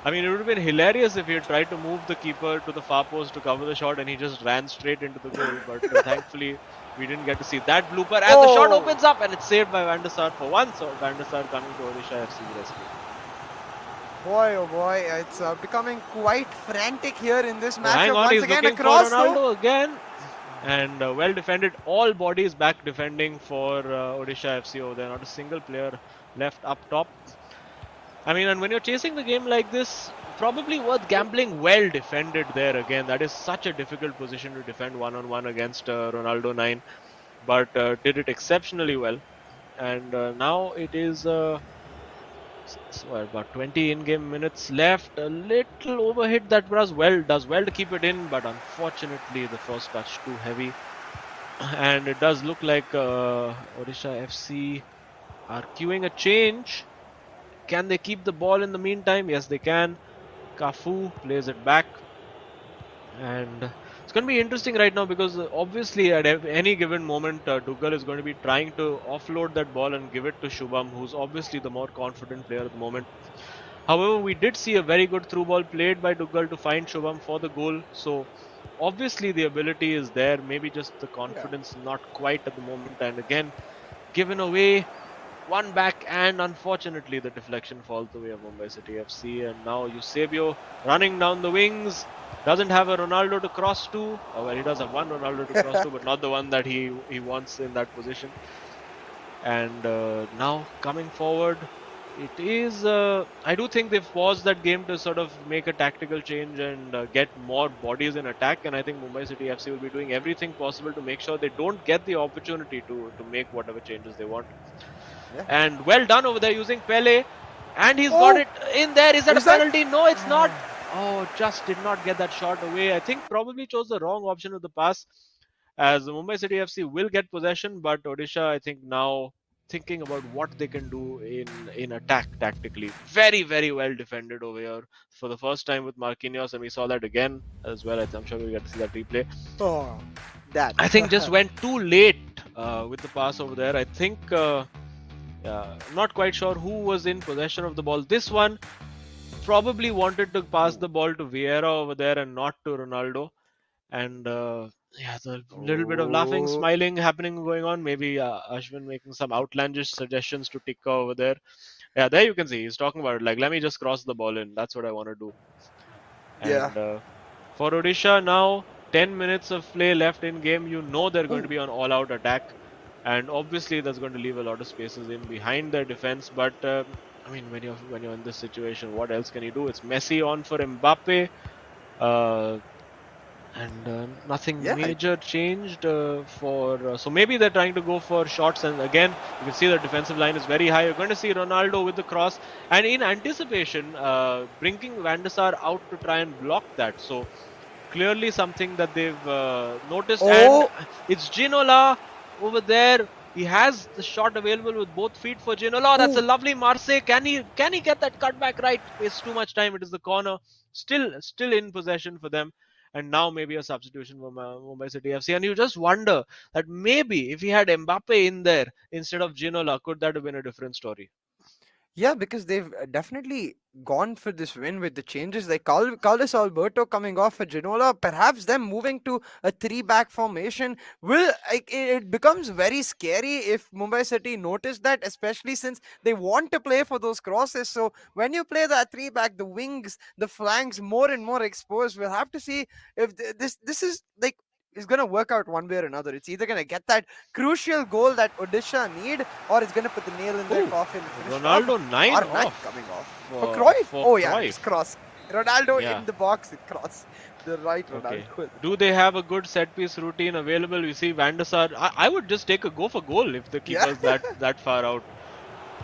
I mean, it would have been hilarious if he had tried to move the keeper to the far post to cover the shot, and he just ran straight into the goal. But thankfully, we didn't get to see that blooper. And the shot opens up, and it's saved by Van der Sar for once. So Van der Sar coming to Odisha FC's rescue. Boy, oh boy, it's becoming quite frantic here in this match. Hang on, once he's again, looking for Ronaldo again. And well defended, all bodies back defending for Odisha FC over there. Not a single player left up top. I mean, and when you're chasing the game like this, probably worth gambling well defended there again. That is such a difficult position to defend one-on-one against Ronaldo 9. But did it exceptionally well. And now it is... So about 20 in-game minutes left. A little overhit that does well to keep it in, but unfortunately the first touch too heavy. And it does look like Odisha FC are queuing a change. Can they keep the ball in the meantime? Yes, they can. Cafu plays it back. And It's going to be interesting right now because obviously at any given moment, Dougal is going to be trying to offload that ball and give it to Shubham, who's obviously the more confident player at the moment. However, we did see a very good through ball played by Dougal to find Shubham for the goal. So obviously the ability is there, maybe just the confidence not quite at the moment. And again, given away one back, and unfortunately the deflection falls the way of Mumbai City FC. And now Eusebio running down the wings, doesn't have a Ronaldo to cross to. Oh, well, he does have one Ronaldo to cross to, but not the one that he wants in that position. And now coming forward, it is. I do think they've paused that game to sort of make a tactical change and get more bodies in attack. And I think Mumbai City FC will be doing everything possible to make sure they don't get the opportunity to make whatever changes they want. Yeah. And well done over there using Pele. And he's got it in there. Is that a penalty? No, it's not. Oh, just did not get that shot away. I think probably chose the wrong option of the pass, as the Mumbai City FC will get possession, but Odisha, I think now thinking about what they can do in attack tactically. Very, very well defended over here for the first time with Marquinhos, and we saw that again as well. I'm sure we'll get to see that replay. Oh, that. I think just went too late with the pass over there. I think not quite sure who was in possession of the ball. This one probably wanted to pass the ball to Vieira over there and not to Ronaldo. And yeah, the little bit of laughing, smiling happening going on. Maybe Ashwin making some outlandish suggestions to Tika over there. Yeah, there you can see he's talking about it. Like, let me just cross the ball in. That's what I want to do. And for Odisha now, 10 minutes of play left in game. You know they're going to be on all-out attack, and obviously that's going to leave a lot of spaces in behind their defense. But I mean, when you're in this situation, what else can you do? It's Messi on for Mbappe. And nothing major changed so maybe they're trying to go for shots, and again you can see the defensive line is very high. You're going to see Ronaldo with the cross, and in anticipation bringing Van der Sar out to try and block that. So clearly something that they've noticed. And it's Ginola over there. He has the shot available with both feet for Ginola. That's a lovely Marseille. Can he get that cutback right? It's too much time. It is the corner. Still in possession for them. And now maybe a substitution for Mumbai City FC. And you just wonder that maybe if he had Mbappe in there instead of Ginola, could that have been a different story? Yeah, because they've definitely gone for this win with the changes. Like Carlos Alberto coming off for Ginola, perhaps them moving to a 3-back formation will it becomes very scary if Mumbai City notice that, especially since they want to play for those crosses. So when you play that 3-back, the wings, the flanks more and more exposed. We'll have to see if this is like is going to work out one way or another. It's either going to get that crucial goal that Odisha need, or it's going to put the nail in their coffin. Ronaldo 9 off. Coming off. For Cruyff? Yeah, it's cross. Ronaldo in the box, it cross. The right Ronaldo. Okay. Do they have a good set piece routine available? We see Van der Sar. I would just take a go for goal if the keeper's that far out.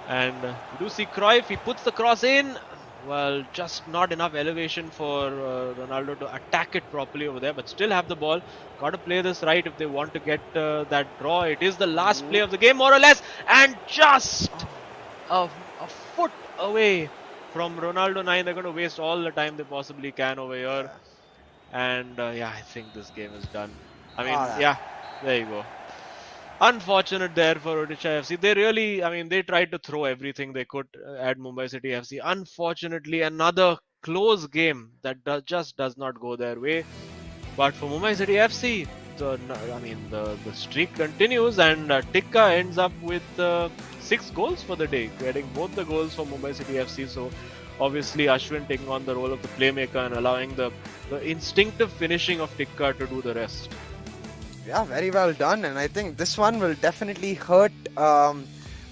And you do see Cruyff, he puts the cross in. Well, just not enough elevation for Ronaldo to attack it properly over there, but still have the ball. Got to play this right if they want to get that draw. It is the last play of the game, more or less, and just a foot away from Ronaldo 9. They're going to waste all the time they possibly can over here. And I think this game is done. I mean, there you go. Unfortunate there for Odisha FC. They really, they tried to throw everything they could at Mumbai City FC. Unfortunately, another close game that just does not go their way. But for Mumbai City FC, the streak continues, and Tika ends up with 6 goals for the day, getting both the goals for Mumbai City FC. So obviously Ashwin taking on the role of the playmaker and allowing the instinctive finishing of Tika to do the rest. Yeah, very well done, and I think this one will definitely hurt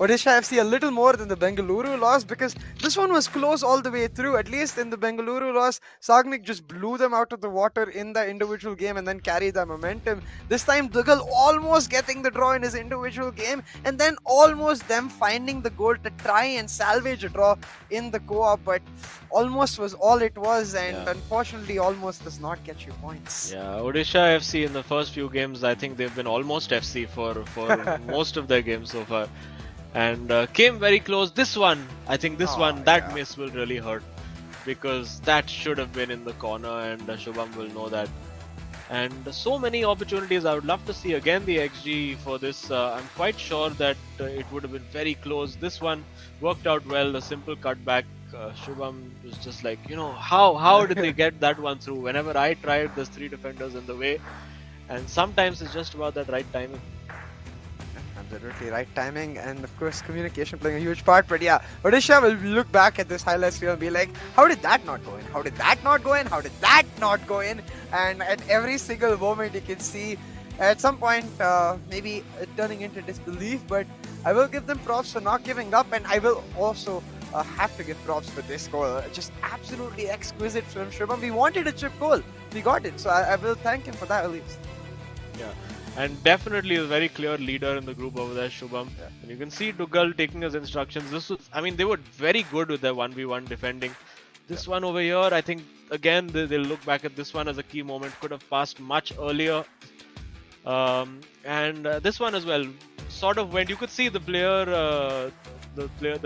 Odisha FC a little more than the Bengaluru loss, because this one was close all the way through. At least in the Bengaluru loss, Sagnik just blew them out of the water in the individual game and then carried the momentum. This time, Dougal almost getting the draw in his individual game, and then almost them finding the goal to try and salvage a draw in the co-op, but almost was all it was, and unfortunately almost does not get you points. Yeah, Odisha FC in the first few games, I think they've been almost FC for most of their games so far. And came very close. This one, I think that miss will really hurt, because that should have been in the corner, and Shubham will know that. And so many opportunities. I would love to see again the XG for this. I'm quite sure that it would have been very close. This one worked out well, a simple cutback. Shubham was just like, how did they get that one through? Whenever I tried, there's 3 defenders in the way, and sometimes it's just about that right timing. Absolutely right timing, and of course communication playing a huge part. But yeah, Odisha will look back at this highlights reel and be like, how did that not go in? How did that not go in? How did that not go in? And at every single moment you can see at some point maybe turning into disbelief, but I will give them props for not giving up, and I will also have to give props for this goal. Just absolutely exquisite from Shubham. We wanted a chip goal, we got it, so I will thank him for that at least. Yeah. And definitely a very clear leader in the group over there, Shubham. Yeah. And you can see Dougal taking his instructions. They were very good with their 1v1 defending. This one over here, I think, again, they'll look back at this one as a key moment. Could have passed much earlier. This one as well, sort of went. You could see the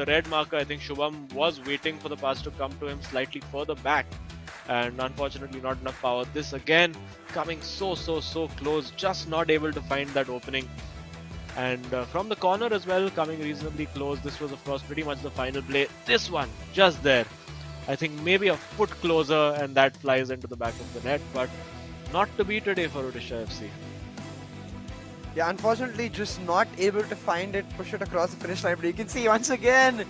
red marker, I think Shubham was waiting for the pass to come to him slightly further back. And unfortunately not enough power. This again coming so close, just not able to find that opening. And from the corner as well, coming reasonably close. This was of course pretty much the final play. This one just there, I think maybe a foot closer, and that flies into the back of the net, but not to be today for Odisha FC. Yeah, unfortunately just not able to find it, push it across the finish line. But you can see once again,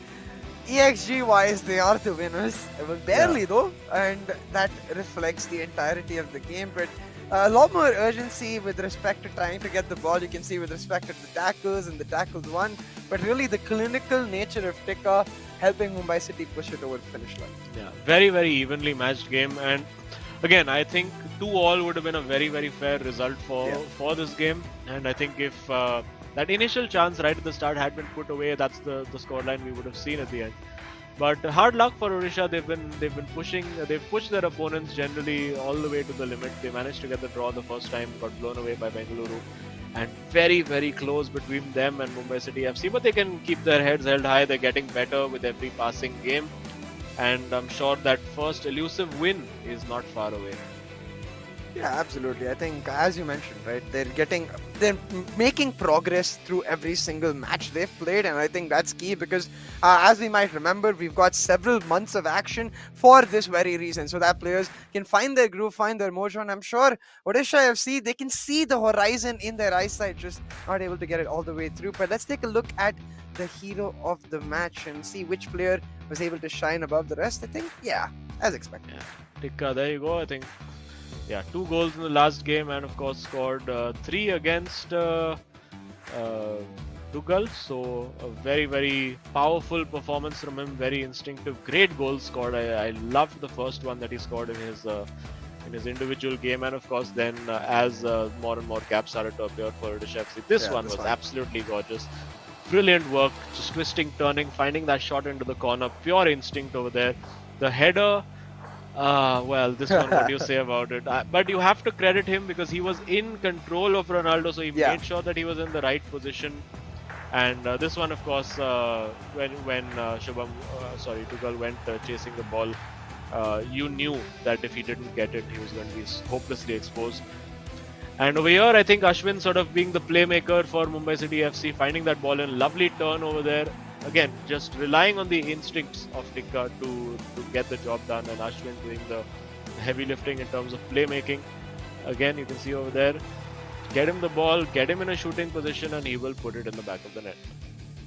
EXG wise, they are the winners. Well, barely though, and that reflects the entirety of the game. But a lot more urgency with respect to trying to get the ball. You can see with respect to the tackles and the tackles won, but really the clinical nature of Tika helping Mumbai City push it over the finish line. Yeah, very evenly matched game, and again, I think 2-2 would have been a very fair result for this game. And I think if that initial chance right at the start had been put away, that's the scoreline we would have seen at the end. But hard luck for Odisha. They've been pushing. They've pushed their opponents generally all the way to the limit. They managed to get the draw the first time, got blown away by Bengaluru, and very close between them and Mumbai City FC. But they can keep their heads held high. They're getting better with every passing game, and I'm sure that first elusive win is not far away. Yeah, absolutely. I think, as you mentioned, right, they're making progress through every single match they've played, and I think that's key because, as we might remember, we've got several months of action for this very reason, so that players can find their groove, find their mojo, and I'm sure Odisha FC, they can see the horizon in their eyesight, just not able to get it all the way through. But let's take a look at the hero of the match and see which player was able to shine above the rest. I think, yeah, as expected. Yeah. Tika, there you go. I think, 2 goals in the last game, and of course scored 3 against Dougal. So a very powerful performance from him. Very instinctive, great goals scored. I loved the first one that he scored in his individual game, and of course then as more and more caps started to appear for Odisha FC, this one was absolutely gorgeous. Brilliant work, just twisting, turning, finding that shot into the corner. Pure instinct over there. The header. This one, what do you say about it? But you have to credit him because he was in control of Ronaldo, so he made sure that he was in the right position. And this one, of course, when Dougal went chasing the ball, you knew that if he didn't get it, he was going to be hopelessly exposed. And over here, I think Ashwin sort of being the playmaker for Mumbai City FC, finding that ball in, lovely turn over there. Again, just relying on the instincts of Tika to get the job done, and Ashwin doing the heavy lifting in terms of playmaking. Again, you can see over there, get him the ball, get him in a shooting position, and he will put it in the back of the net.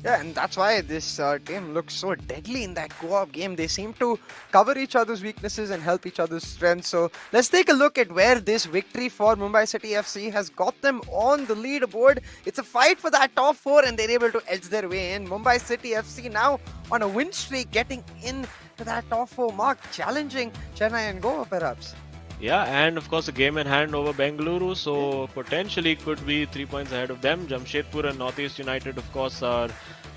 Yeah, and that's why this team looks so deadly in that co-op game. They seem to cover each other's weaknesses and help each other's strengths. So let's take a look at where this victory for Mumbai City FC has got them on the leaderboard. It's a fight for that top 4, and they're able to edge their way in. Mumbai City FC now on a win streak, getting in to that top 4 mark, challenging Chennai and Goa perhaps. Yeah, and of course a game in hand over Bengaluru, so potentially could be 3 points ahead of them. Jamshedpur and Northeast United, of course, are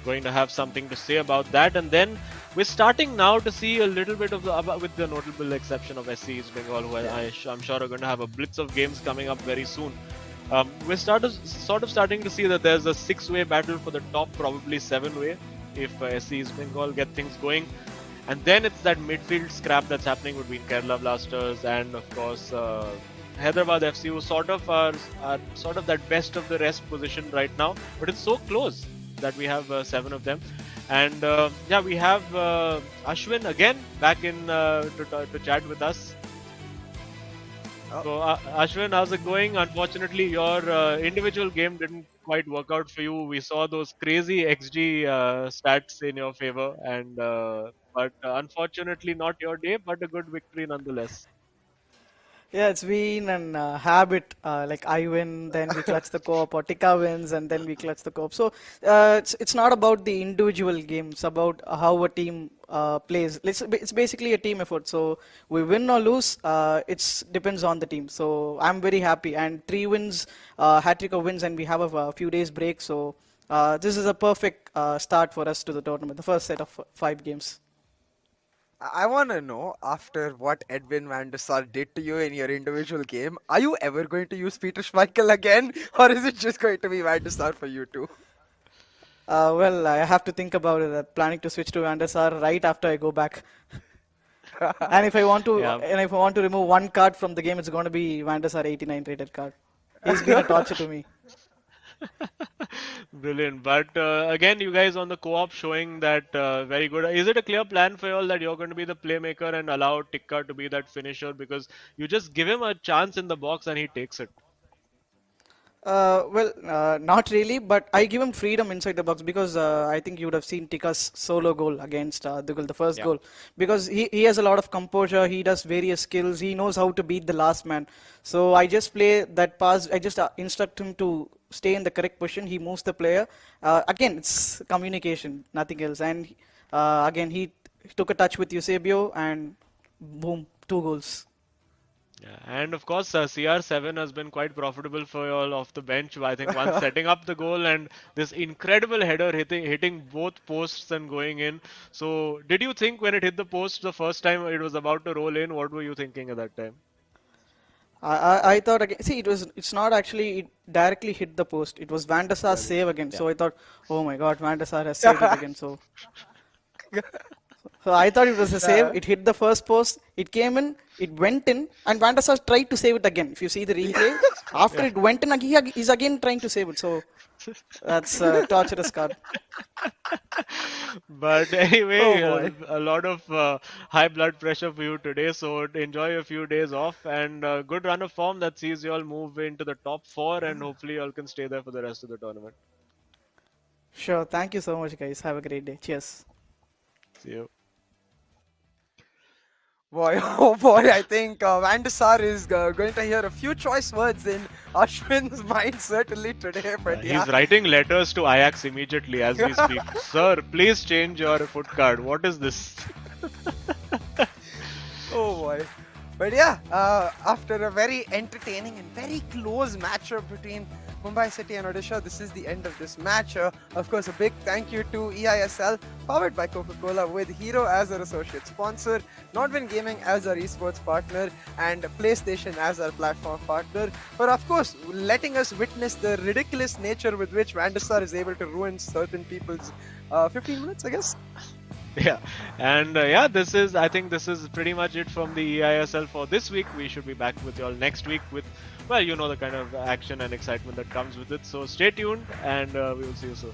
going to have something to say about that. And then we're starting now to see a little bit of with the notable exception of SC East Bengal, who I'm sure are going to have a blitz of games coming up very soon. We're sort of starting to see that there's a 6-way battle for the top, probably 7-way, if SC East Bengal get things going. And then it's that midfield scrap that's happening between Kerala Blasters and, of course, Hyderabad FC, who sort of are sort of that best of the rest position right now. But it's so close that we have 7 of them. And yeah, we have Ashwin again back in to chat with us. So Ashwin, how's it going? Unfortunately, your individual game didn't quite work out for you. We saw those crazy XG stats in your favor, and but unfortunately not your day, but a good victory nonetheless. Yeah, it's been an habit. Like I win, then we clutch the co-op, or Tika wins, and then we clutch the co-op. So it's not about the individual game. It's about how a team plays. It's basically a team effort. So we win or lose, it depends on the team. So I'm very happy. And 3 wins, hat-trick of wins, and we have a few days break. So this is a perfect start for us to the tournament. The first set of 5 games. I want to know, after what Edwin van der Sar did to you in your individual game, are you ever going to use Peter Schmeichel again, or is it just going to be van der Sar for you too? Well, I have to think about it. I'm planning to switch to Van der Sar right after I go back. And if I want to, remove one card from the game, it's going to be Van der Sar 89 rated card. He's been a torture to me. Brilliant. But again, you guys on the co-op showing that very good. Is it a clear plan for you all that you're going to be the playmaker and allow Tikka to be that finisher? Because you just give him a chance in the box and he takes it. Well, not really, but I give him freedom inside the box because I think you would have seen Tikka's solo goal against Dougal, the first goal. Because he has a lot of composure, he does various skills, he knows how to beat the last man. So I just play that pass, I just instruct him to stay in the correct position, he moves the player. Again, it's communication, nothing else. And again, he took a touch with Eusebio and boom, 2 goals. Yeah, and of course, CR7 has been quite profitable for you all off the bench. I think once setting up the goal and this incredible header hitting both posts and going in. So, did you think when it hit the post the first time it was about to roll in? What were you thinking at that time? I thought again. See, it's not actually it directly hit the post. It was Van der Sar's save again. Yeah. So I thought, oh my God, Van der Sar has saved it again. So I thought it was a save. It hit the first post. It came in. It went in, and Van der Sar tried to save it again. If you see the replay, after it went in, he's again trying to save it. So that's a torturous card. But anyway, a lot of high blood pressure for you today. So enjoy a few days off and good run of form that sees you all move into the top 4, and hopefully you all can stay there for the rest of the tournament. Sure. Thank you so much, guys. Have a great day. Cheers. See you. Boy, oh boy, I think Van der Sar is going to hear a few choice words in Ashwin's mind certainly today. But He's writing letters to Ajax immediately as we speak. Sir, please change your foot card. What is this? Oh boy. But yeah, after a very entertaining and very close matchup between Mumbai City and Odisha, this is the end of this match. Of course, a big thank you to eISL, powered by Coca-Cola, with Hero as our associate sponsor, Nodwin Gaming as our esports partner, and PlayStation as our platform partner, for of course letting us witness the ridiculous nature with which Van der Sar is able to ruin certain people's 15 minutes, I guess. Yeah, and yeah, I think this is pretty much it from the eISL for this week. We should be back with you all next week with, well, you know, the kind of action and excitement that comes with it. So stay tuned, and we will see you soon.